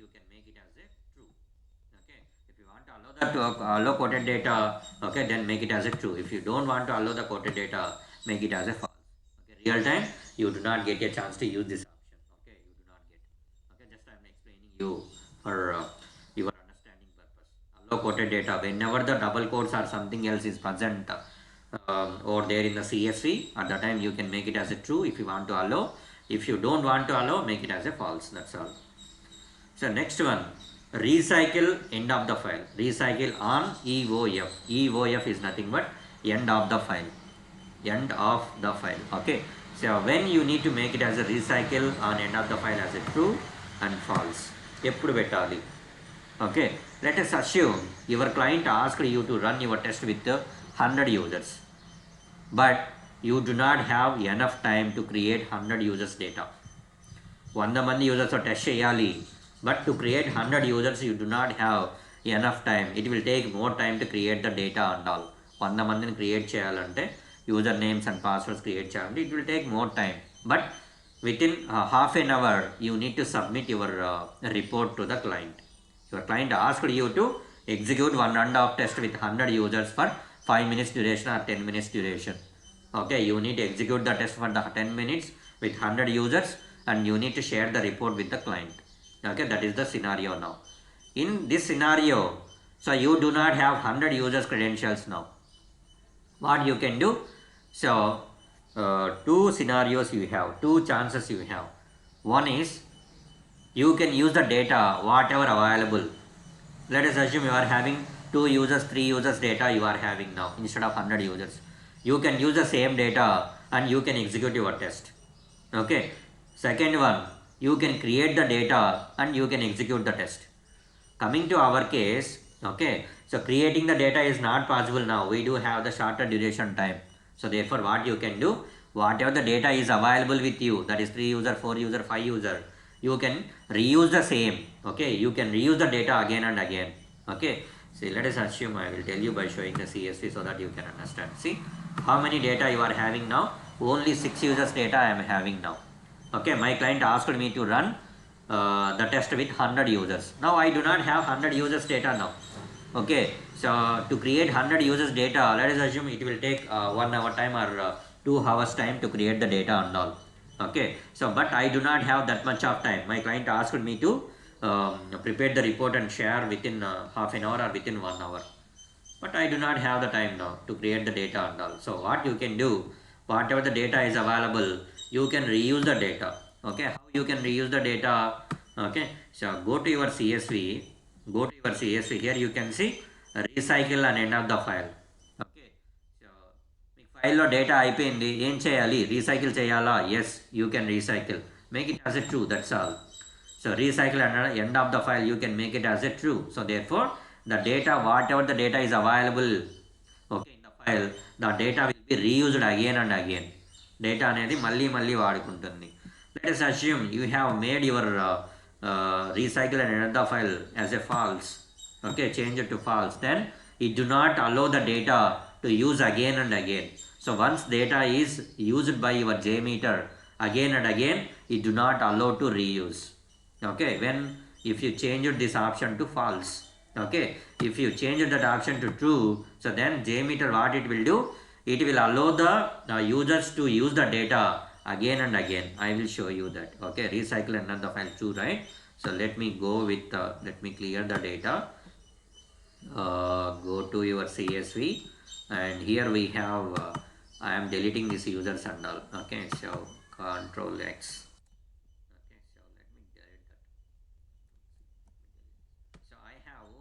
you can make it as a true. Okay, if you want to allow that to allow quoted data, okay, then make it as a true. If you don't want to allow the quoted data, make it as a false. Okay, real time, you do not get a chance to use this option. Okay, you do not get. Okay, just I am explaining you for your understanding purpose. Allow quoted data, whenever the double quotes or something else is present over there in the CSV, at the time you can make it as a true if you want to allow. If you don't want to allow, make it as a false. That's all. So next one, recycle end of the file. Recycle on EOF. EOF is nothing but end of the file. End of the file. Okay. So when you need to make it as a recycle on end of the file as a true and false. ఎప్పుడు పెట్టాలి? Okay. Let us assume your client asked you to run your test with 100 users, but you do not have enough time to create 100 users data. 100 మంది users test చేయాలి, but to create 100 users you do not have enough time. It will take more time to create the data and all. 100 మందిని create చేయాలంటే user names and passwords create చేయాలంటే it will take more time, but within half an hour you need to submit your report to the client. Your client asked you to execute 1.5 test with 100 users for 5 minutes duration or 10 minutes duration. Okay, you need to execute the test for the 10 minutes with 100 users and you need to share the report with the client. Okay, that is the scenario now. In this scenario, so you do not have 100 users credentials now. What you can do? So two scenarios you have, two chances you have. One is you can use the data whatever available. Let us assume you are having 2 users, 3 users data you are having now instead of 100 users. You can use the same data and you can execute your test. Okay. Second one, you can create the data and you can execute the test. Coming to our case, okay, so creating the data is not possible now. We do have the shorter duration time. So therefore what you can do, whatever the data is available with you, that is 3 user, 4 user, 5 user, you can reuse the same. Okay, you can reuse the data again and again. Okay, see, let us assume I will tell you by showing the CSV so that you can understand. See how many data you are having now. Only 6 users data I am having now. Okay, my client asked me to run the test with 100 users. Now I do not have 100 users data now. Okay, so to create 100 users data, let us assume it will take 1 hour time or 2 hours time to create the data and all. Okay, so but I do not have that much of time. My client asked me to prepare the report and share within half an hour or within 1 hour, but I do not have the time now to create the data and all. So what you can do, whatever the data is available, you can reuse the data. Okay, how you can reuse the data? Okay, so go to your CSV, here you can see recycle and end of the file. Okay, so మీకు ఫైల్లో data అయిపోయింది, ఏం చేయాలి? Recycle చేయాలా? Yes, you can recycle. Make it as a true, that's all. So recycle and end of the file you can make it as a true. So therefore the data, whatever the data is available, okay, in the file, the data will be reused again and again. Data అనేది మళ్ళీ వాడుకుంటుంది. Let us assume you have made your recycle and end of the file as a false. Okay, change it to false. Then it do not allow the data to use again and again. So once data is used by your JMeter again and again, it do not allow to reuse. Okay, when if you change this option to false, okay, if you change that option to true, so then JMeter what it will do, it will allow the users to use the data again and again. I will show you that. Okay, recycle and the file true, right? So let me go with let me clear the data. Go to your CSV and here we have I am deleting these users and all. Okay, so Control X.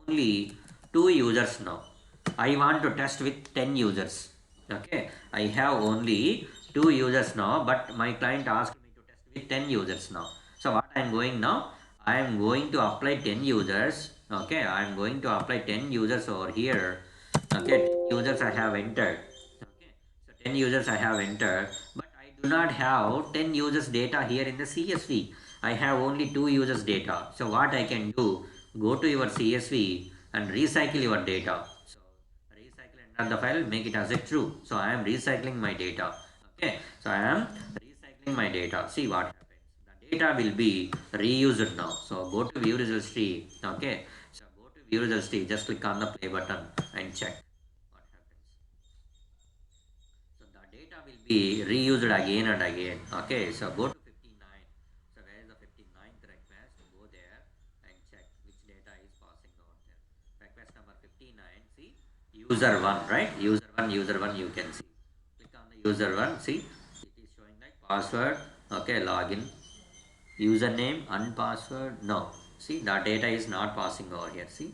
Only 2 users now. I want to test with 10 users. Okay, I have only 2 users now, but my client asked me to test with 10 users now. So what I am going now, I am going to apply 10 users. Okay, I am going to apply 10 users over here. Okay, 10 users I have entered. Okay, so 10 users I have entered, but I do not have 10 users data here in the CSV. I have only 2 users data. So what I can do, go to your CSV and recycle your data. So recycle and end the file, make it as a true. So I am recycling my data. Okay, so I am recycling my data. See what happens. The data will be reused now. So go to view results tree. Okay. So go to view results tree. Just click on the play button and check what happens. So the data will be reused again and again. Okay. So go to 59. So where is the 59th request? Go there and check which data is passing over there. Request number 59. See user one, right? User one. You can see. Click on the user one. See it is showing like password. Okay. Login. Username and password. No. See the data is not passing over here. See,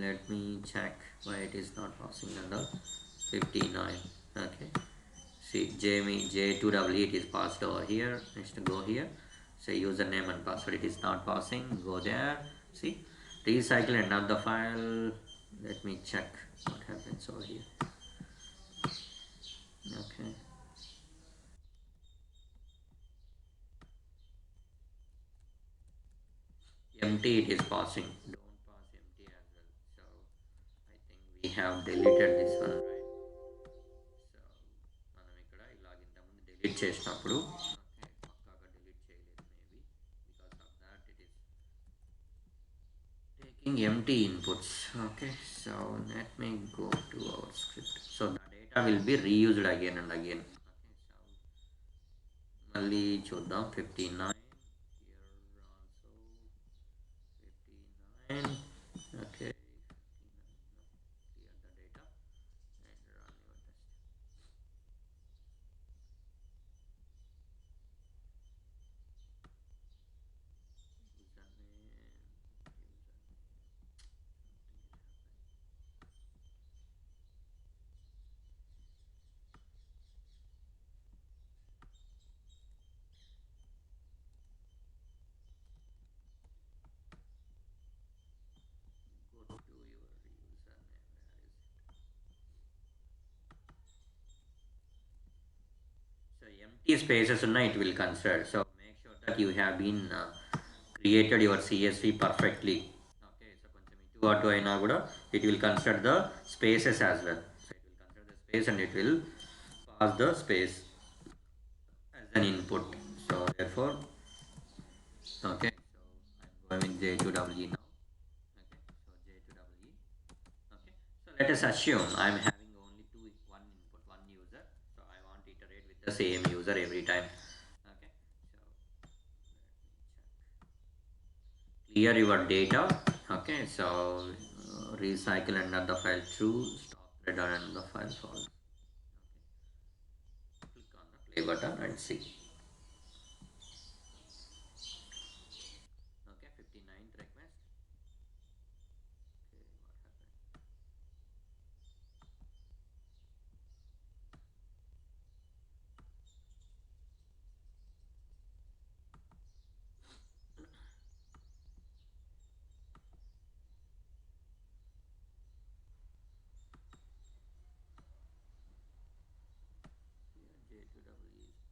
let me check why it is not passing under 59. Okay. See, Jamie J2E it is passed over here. Next go here. Say username and password it is not passing. Go there. See, recycle another file. Let me check what happens over here. Okay. Empty it is passing. Don't pass empty as well. So I think we have deleted this one, right? So మనం ఇక్కడ ఇలాగ ఇంతకుముందు delete చేసినప్పుడు okay పక్కాగా delete చేయలేదు maybe because of that it is taking empty inputs. Okay, so let me go to our script. So the data will be reused again and again. Okay, so మళ్ళీ చూద్దాం 59 here also 59. Okay, 59. Clear the data and run your test. Go to your username. Where is it? So empty spaces unna it will consider. So make sure that you have been created your CSV perfectly. Okay, so కొంచెం ఇటు అటు అయినా కూడా it will consider the spaces as well. So it will consider the space and it will pass the space as an input. So therefore, okay, so I'm going with J2EE now. Okay, so J2EE. Okay, so let us assume I'm having only one input, one user. So I want to iterate with the same user every time. Okay, so clear your data. Okay, so recycle another file true, stop thread on another file false. Okay, click on the play button and see. Okay, 59th request. Okay, what happened? Here J2EE is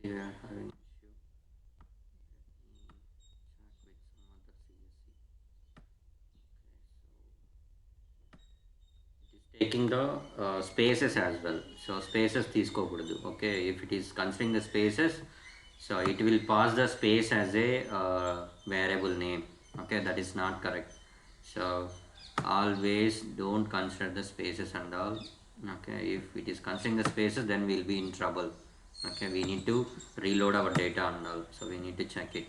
we are having issue. Let me check with some other CSC. Okay, so it is taking the spaces as well. So spaces తీసుకోకూడదు. Okay, if it is considering the spaces, so it will pass the space as a variable name. Okay, that is not correct. So always don't consider the spaces and all. Okay, if it is considering the spaces, then we'll be in trouble. Okay, we need to reload our data and all, so we need to check it.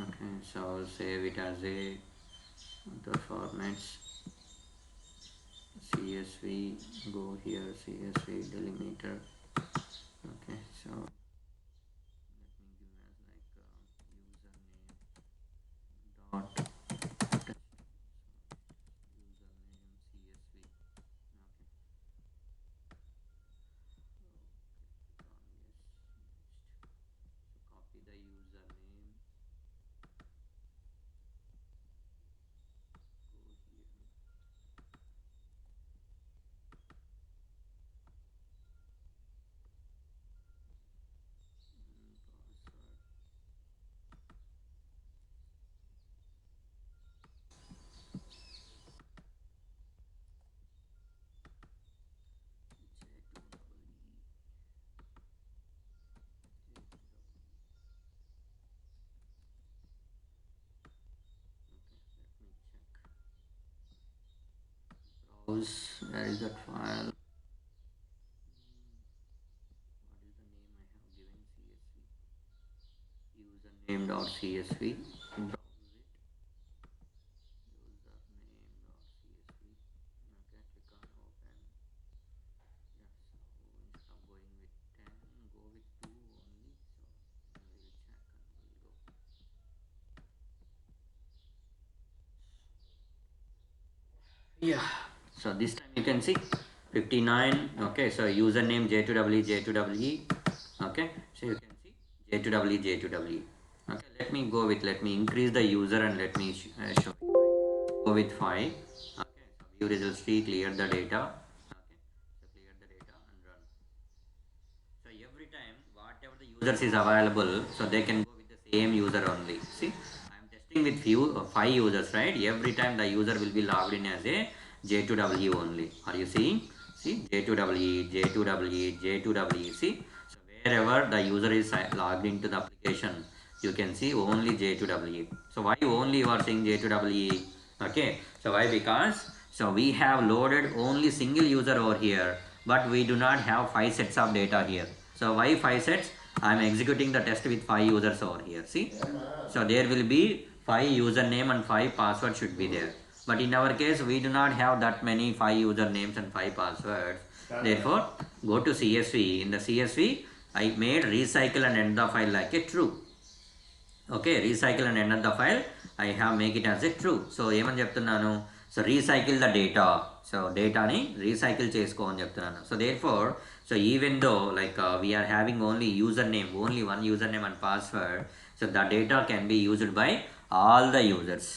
Okay, so save it as a the formats. CSV, go here, CSV delimiter. Okay, so let me give as like username dot username CSV. Okay. So copy the username, go here, password. Browse, where is that file? What is the name I have given? CSV username.csv. Browse it. Username.csv. Okay, click on open. Yeah, so instead of going with 10, go with 2 only. So we'll check and we'll go. Yeah, so this time you can see 59. Okay, so username j2we j2we. Okay, so you can see j2we j2we. Okay, let me increase the user and let me show you. Go with 5. Okay, so view results tree, clear the data. Okay, so clear the data and run. So every time whatever the users is available, so they can go with the same user only. See, I am testing with few 5 users, right? Every time the user will be logged in as a j2we only. Are you seeing? See, j2we, j2we, j2we. See, so wherever the user is logged into the application, you can see only j2we. So why only you are seeing j2we? Okay, so why? Because so we have loaded only single user over here, but we do not have 5 sets of data here. So why 5 sets? I am executing the test with 5 users over here. See, so there will be 5 username and 5 password should be there. But in our case, we do not have that many 5 usernames and 5 passwords. Therefore, go to CSV. In the CSV, I made recycle and end the file like a true. Okay, recycle and end the file, I have make it as a true. So ఏమని చెప్తున్నాను, so recycle the data, so dataని recycle చేసుకో అని చెప్తున్నాను. So therefore, so even though like we are having only username, only one username and password, so the data can be used by all the users.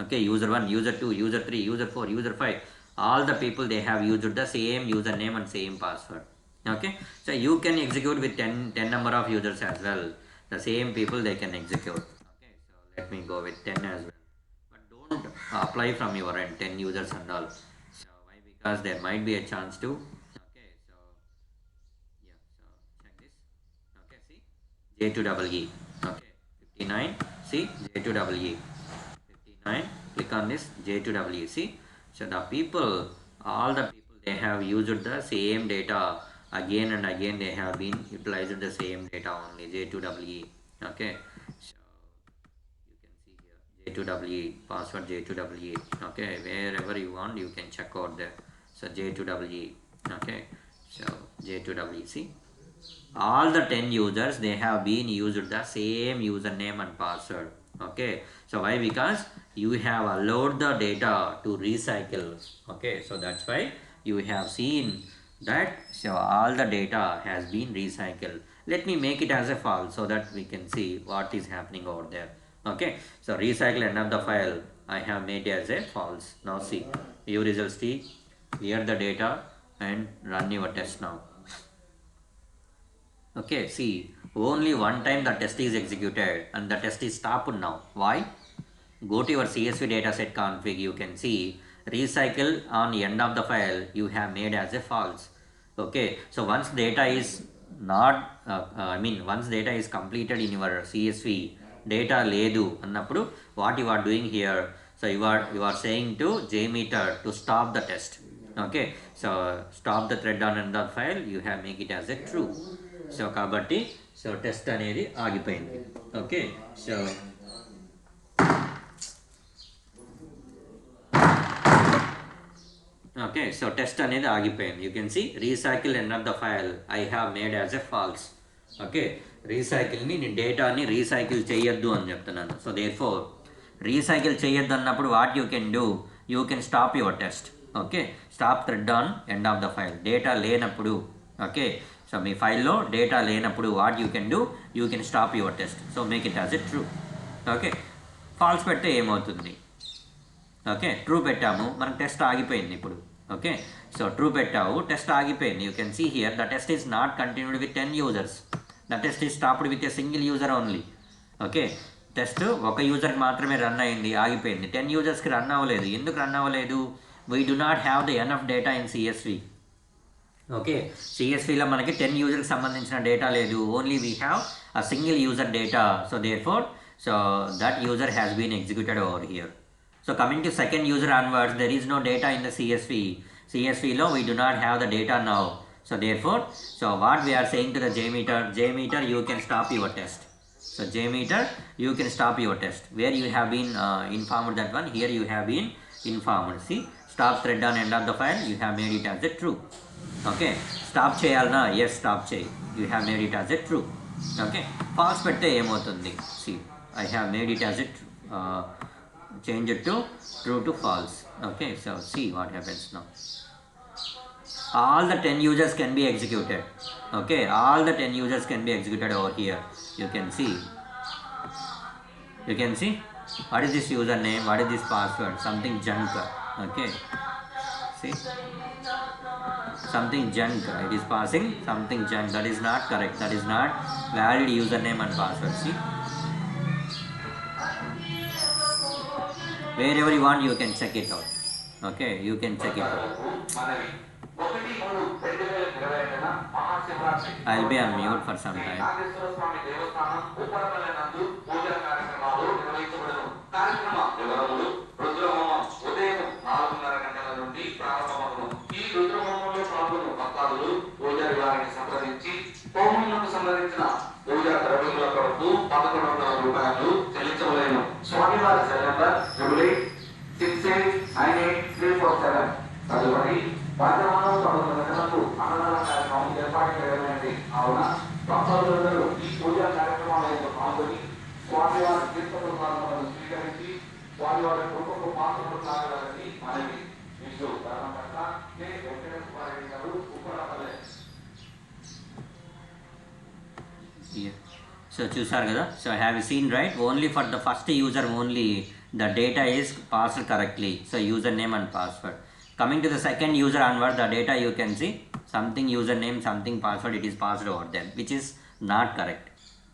Okay, user 1, user 2, user 3, user 4, user 5, all the people they have used the same username and same password. Okay, so you can execute with 10 number of users as well. The same people they can execute. Okay, so let me go with 10 as well. But don't apply from your end 10 users and all. So why? Because there might be a chance to. Okay, so yeah, so check this. Okay, see J2EE. Okay, 59. See J2EE. 59. Click on this J2EE. See, so the people, all the people they have used the same data again and again. They have been utilizing the same data only J2EE. Okay, so you can see here J2EE password J2EE. Okay, wherever you want you can check out there. So J2EE. Okay, so J2EE. See, all the 10 users they have been used the same username and password. Okay, so why? Because you have allowed the data to recycle. Okay, so that's why you have seen that, so all the data has been recycled. Let me make it as a false so that we can see what is happening over there. Okay, so recycle end of the file I have made as a false. Now see, view results tree, clear the data and run your test now. Okay, see, only one time the test is executed and the test is stopped now. Why? Go to your CSV dataset config, you can see recycle on end of the file you have made as a false. Okay, so once data is not once data is completed in your CSV data ledu annappudu, what you are doing here, so you are saying to JMeter to stop the test. Okay, so stop the thread on end of file, you have make it as a true. So కాబట్టి so test అనేది ఆగిపోయింది. Okay, so okay so test అనేది ఆగిపోయింది. You can see recycle end of the file I have made as a false. Okay, రీసైకిల్ని నేను డేటాని recycle చేయొద్దు అని చెప్తున్నాను. సో దేర్ఫోర్ రీసైకిల్ చేయొద్దు అన్నప్పుడు what you can do, you can stop your test. Okay, stop thread on end of the file. Data లేనప్పుడు, okay, so మీ ఫైల్లో డేటా లేనప్పుడు what you can do, you can stop your test. So make it as a true. Okay, false పెడితే ఏమవుతుంది? Okay, true పెట్టాము, మనకు test ఆగిపోయింది ఇప్పుడు. ఓకే, సో ట్రూ పెట్టావు, టెస్ట్ ఆగిపోయింది. You can see here the test is not continued with 10 users. The test is stopped with a single user only. Okay, test ఒక యూజర్కి మాత్రమే రన్ అయింది, ఆగిపోయింది. 10 usersకి రన్ అవ్వలేదు. ఎందుకు రన్ అవ్వలేదు? We do not have the enough data in CSV. Okay, సిఎస్విలో మనకి 10 usersకి సంబంధించిన డేటా లేదు, only we have a single user data. So therefore so that user has been executed over here. So coming to second user onwards, there is no data in the CSV. CSV lo we do not have the data now. So therefore, so what we are saying to the JMeter, you can stop your test. So JMeter, you can stop your test. Where you have been informed that one, here you have been informed. See, stop thread on end of the file, you have made it as a true. Okay, stop cheyalna? Yes, stop chey. You have made it as a true. Okay, false pette em avutundi? See, I have made it as a true. Change it to true to false. Okay, so see what happens now. All the 10 users can be executed. Okay, all the 10 users can be executed over here. You can see what is this username, what is this password, something junk. Okay, see, something junk, it is passing something junk. That is not correct, that is not valid username and password. See, wherever you want you can check it out. Okay, you can check it out. I'll be on mute for some time. పూజా ద్రవ్యముల కొరకు 1100 రూపాయలు చెల్లించవలెను. స్వామివారి సెలెండర్ 88689847. తదుపరి వర్తమానం 11 గంటలకు అన్నదాన కార్యక్రమం ఏర్పాటు చేయబడింది. కావున భక్తులందరూ ఈ పూజా కార్యక్రమాలలో పాల్గొని స్వామివారి తీర్థప్రసాదములను స్వీకరించి స్వామివారి కృపకు పాత్రలు కాగలరని మనవి. విష్ణు ధర్మకర్త కె. వెంకటేశ్వర సుబ్బారెడ్డి గారు, ఉప్పరపల్లె. So చూసారు కదా. So have you seen right, only for the first user only the data is passed correctly. So user name and password. Coming to the second user onward, the data you can see something username, something password, it is passed over them, which is not correct.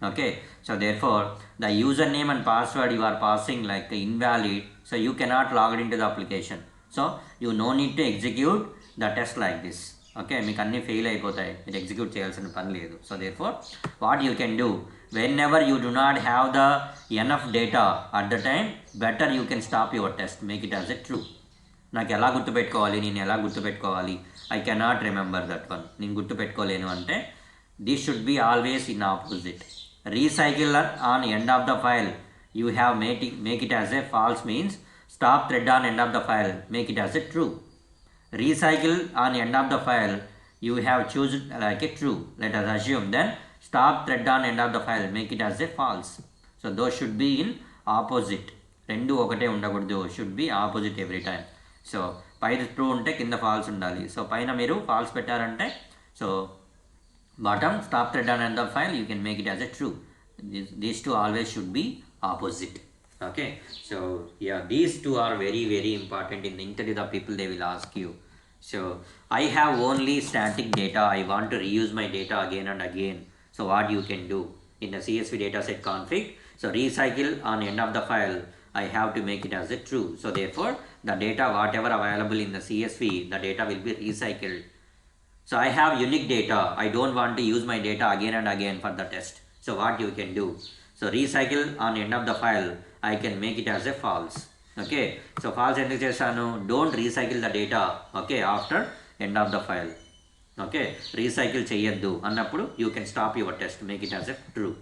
Okay, so therefore the username and password you are passing like invalid, so you cannot log it into the application. So you no need to execute the test like this. Okay, మీకు అన్నీ fail అయిపోతాయి, మీరు execute చేయాల్సిన పని లేదు. So therefore what you can do, when ever you do not have the enough data at the time, better you can stop your test, make it as a true. నాకు ఎలా గుర్తుపెట్టుకోవాలి, నేను ఎలా గుర్తుపెట్టుకోవాలి, I cannot remember that one, నేను గుర్తుపెట్టుకోలేను అంటే this should be always in opposite. Recycle on end of the file you have make it as a falls means stop thread on end of the file, make it as a true. Recycle on end of the file you have chosen like a true, let us assume. Then stop thread on end of the file, make it as a false. So those should be in opposite, rendu okate undakuddu, should be opposite every time. So పైన true ఉంటే కింద falls ఉండాలి. So పైన మీరు falls పెట్టారంటే so bottom stop thread on end of file you can make it as a true. These two always should be opposite. Okay, so yeah, these two are very very important in the interview. The people they will ask you, so I have only static data, I want to reuse my data again and again, So what you can do in the CSV dataset config, so recycle on end of the file, I have to make it as a true. So therefore the data whatever available in the CSV, the data will be recycled. So I have unique data. I don't want to use my data again and again for the test. So what you can do? So recycle on end of the file, I can make it as a false. Okay. So false enduk chesanu, don't recycle the data. Okay, after end of the file. Okay, recycle cheyaddu annappudu you can stop your test, make it as a true.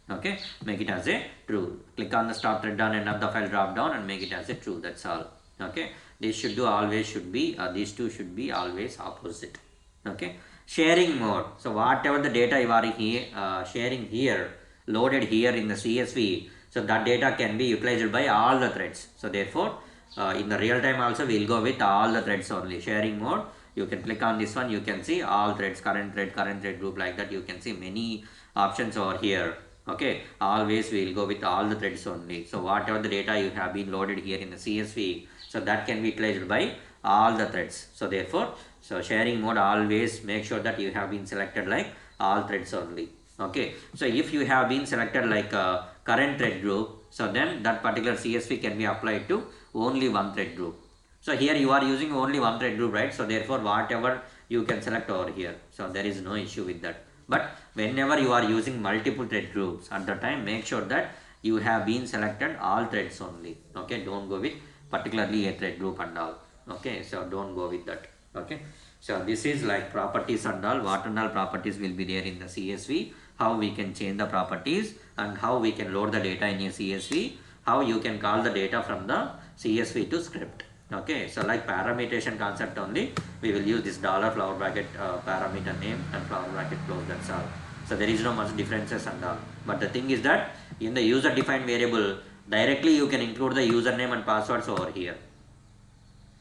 Okay, make it as a true. Click on the stop thread on end of the file drop down and make it as a true. That's all. Okay, this should do always should be these two should be always opposite. Okay, sharing mode. So whatever the data you are here sharing here, loaded here in the CSV, so that data can be utilized by all the threads. So therefore in the real time also we will go with all the threads only. Sharing mode, you can click on this one, you can see all threads, current thread group, like that. You can see many options over here. Okay, always we will go with all the threads only. So whatever the data you have been loaded here in the CSV, so that can be utilized by all the threads. So therefore, so sharing mode, always make sure that you have been selected like all threads only. Okay, so if you have been selected like a current thread group, so then that particular CSV can be applied to only one thread group. So here you are using only one thread group, right? So therefore whatever you can select over here, so there is no issue with that. But whenever you are using multiple thread groups at the time, make sure that you have been selected all threads only. Okay, don't go with particularly a thread group and all. Okay, so don't go with that. Okay, so this is like properties and all, what and all properties will be there in the CSV, how we can change the properties and how we can load the data in a CSV, how you can call the data from the CSV to script. Okay, so like parameterization concept only, we will use this dollar flower bracket parameter name and flower bracket close, that's all. So there is no much differences and all. But the thing is that in the user defined variable, directly you can include the username and passwords over here.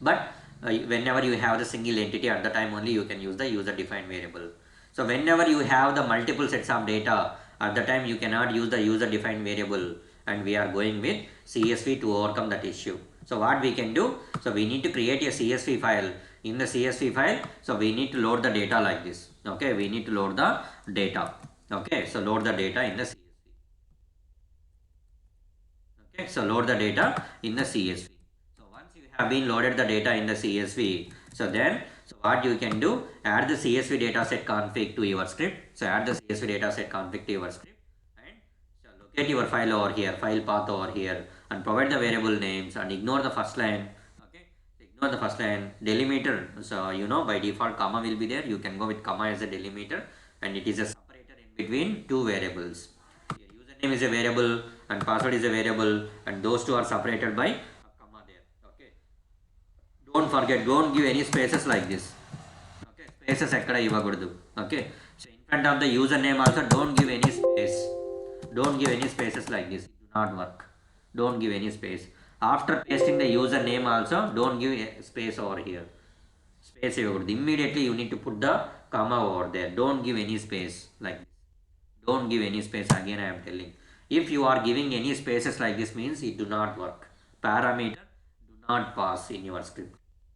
But whenever you have the single entity, at the time only you can use the user defined variable. So whenever you have the multiple sets of data, at the time you cannot use the user defined variable, and we are going with CSV to overcome that issue. So what we can do, so we need to create a CSV file. In the CSV file, so we need to load the data like this. Okay, we need to load the data. Okay, so load the data in the CSV. Okay, so load the data in the CSV. So once you have been loaded the data in the CSV, so then so what you can do, add the CSV dataset config to your script. So add the CSV dataset config to your script and so locate your file over here, file path over here, and provide the variable names and ignore the first line. Okay, ignore the first line. Delimiter, so you know by default comma will be there. You can go with comma as a delimiter, and it is a separator in between two variables. Your username is a variable and password is a variable, and those two are separated by a comma there. Okay, don't forget, don't give any spaces like this. Okay, spaces ekkada ivvakudadu. Okay, so in front of the username also don't give any space. Don't give any spaces like this. It do not work. Don't give any space. After pasting the username also, don't give a space over here. Space immediately you need to put the comma over there. Don't give any space like this. Don't give any space. Again I am telling. If you are giving any spaces like this, means it do not work. Parameter do not pass in your script.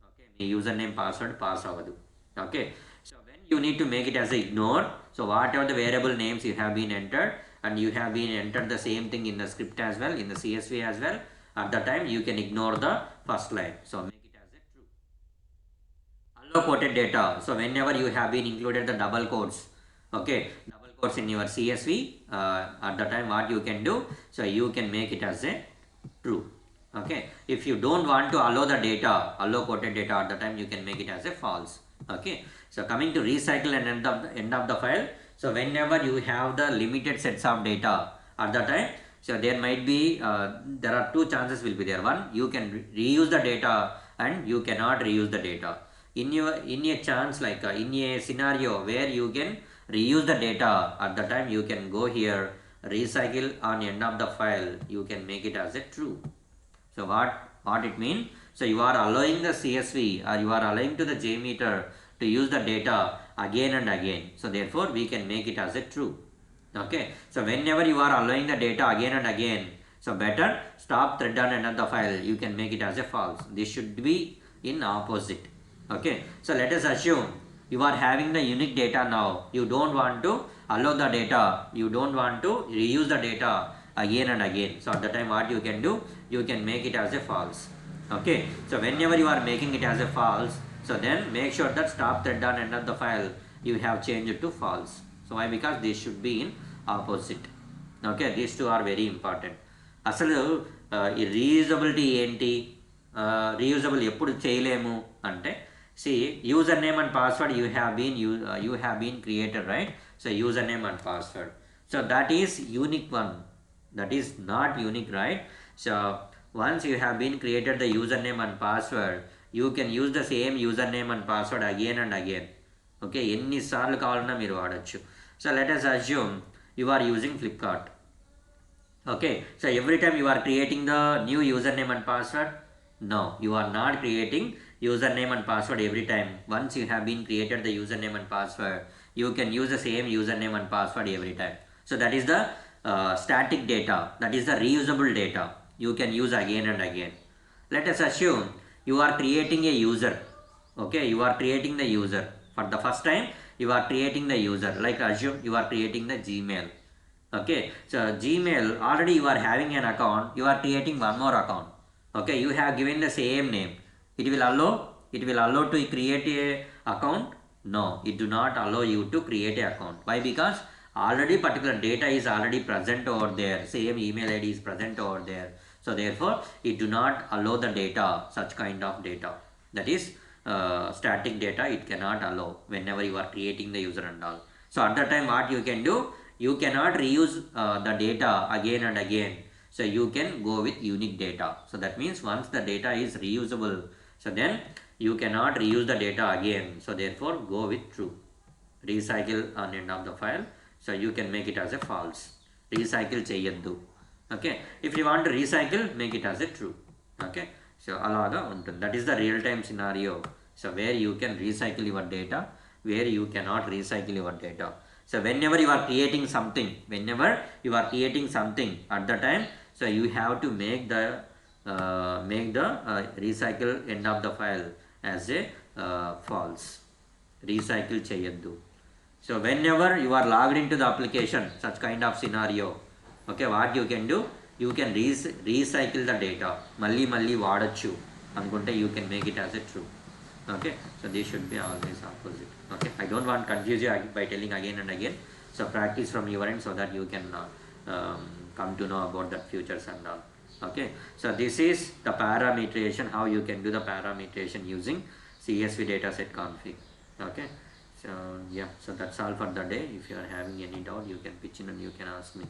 Okay, my username password pass avadu. Okay, so when you need to make it as a ignore, so whatever the variable names you have been entered, and you have been entered the same thing in the script as well, in the CSV as well, at the time you can ignore the first line. So make it as a true. Allow quoted data. So whenever you have been included the double quotes, okay, double quotes in your CSV, at the time what you can do, so you can make it as a true. Okay, if you don't want to allow the data, allow quoted data, at the time you can make it as a false. Okay, so coming to recycle and end of the file. So whenever you have the limited sets of data at the time, so there might be there are two chances will be there. One, you can reuse the data, and you cannot reuse the data. In a chance like in a scenario where you can reuse the data, at the time you can go here, recycle on end of the file, you can make it as a true. So what it means? So you are allowing the CSV, or you are allowing to the JMeter to use the data again and again. So therefore we can make it as a true. Okay, so whenever you are allowing the data again and again, so better stop thread on end of the file, you can make it as a false. This should be in opposite. Okay, so let us assume you are having the unique data now, you don't want to allow the data, you don't want to reuse the data again and again. So at the time what you can do, you can make it as a false. Okay, so whenever you are making it as a false, so then make sure that stop thread on end of the file you have changed it to false. So why? Because this should be in opposite. Okay, these two are very important. అసలు ఈ reusability ఏంటి, reusable ఎప్పుడు చేయలేము అంటే, see user name and password you have been created, right? So user name and password, so that is unique one, that is not unique, right? So once you have been created the username and password, you can use the same username and password again and again. Okay, ఎన్నిసార్లు కావాలన్నా మీరు వాడచ్చు. So let us assume you are using Flipkart. Okay, so every time you are creating the new username and password, no, you are not creating username and password every time. Once you have been created the username and password, you can use the same username and password every time. So that is the static data, that is the reusable data, you can use again and again. Let us assume you are creating a user. Okay, you are creating the user for the first time, you are creating the user, like assume you are creating the Gmail. Okay, so Gmail, already you are having an account, you are creating one more account. Okay, you have given the same name, it will allow to create a account? No, it do not allow you to create a account. Why? Because already particular data is already present over there, same email ID is present over there, so therefore it do not allow the data, such kind of data, that is static data, it cannot allow whenever you are creating the user and all. So at that time what you can do, you cannot reuse the data again and again, so you can go with unique data. So that means once the data is reusable, so then you cannot reuse the data again, so therefore go with true. Recycle on end of the file, so you can make it as a false. Recycle cheyaddu. Okay, if you want to recycle, make it as a true. Okay, so alaga untundi, that is the real time scenario, so where you can recycle your data, where you cannot recycle your data. So whenever you are creating something, at the time, so you have to make the recycle end of the file as a false. Recycle cheyaddu. So whenever you are logged into the application, such kind of scenario, okay, what you can do, you can recycle the data, malli vaadachu anukunte, you can make it as a true. Okay, so this should be always opposite. Okay, I don't want to confuse you by telling again and again, so practice from your end so that you can come to know about the futures and all. Okay, so this is the parameterization, how you can do the parameterization using CSV dataset config. Okay, so yeah, so that's all for the day. If you are having any doubt, you can pitch in and you can ask me.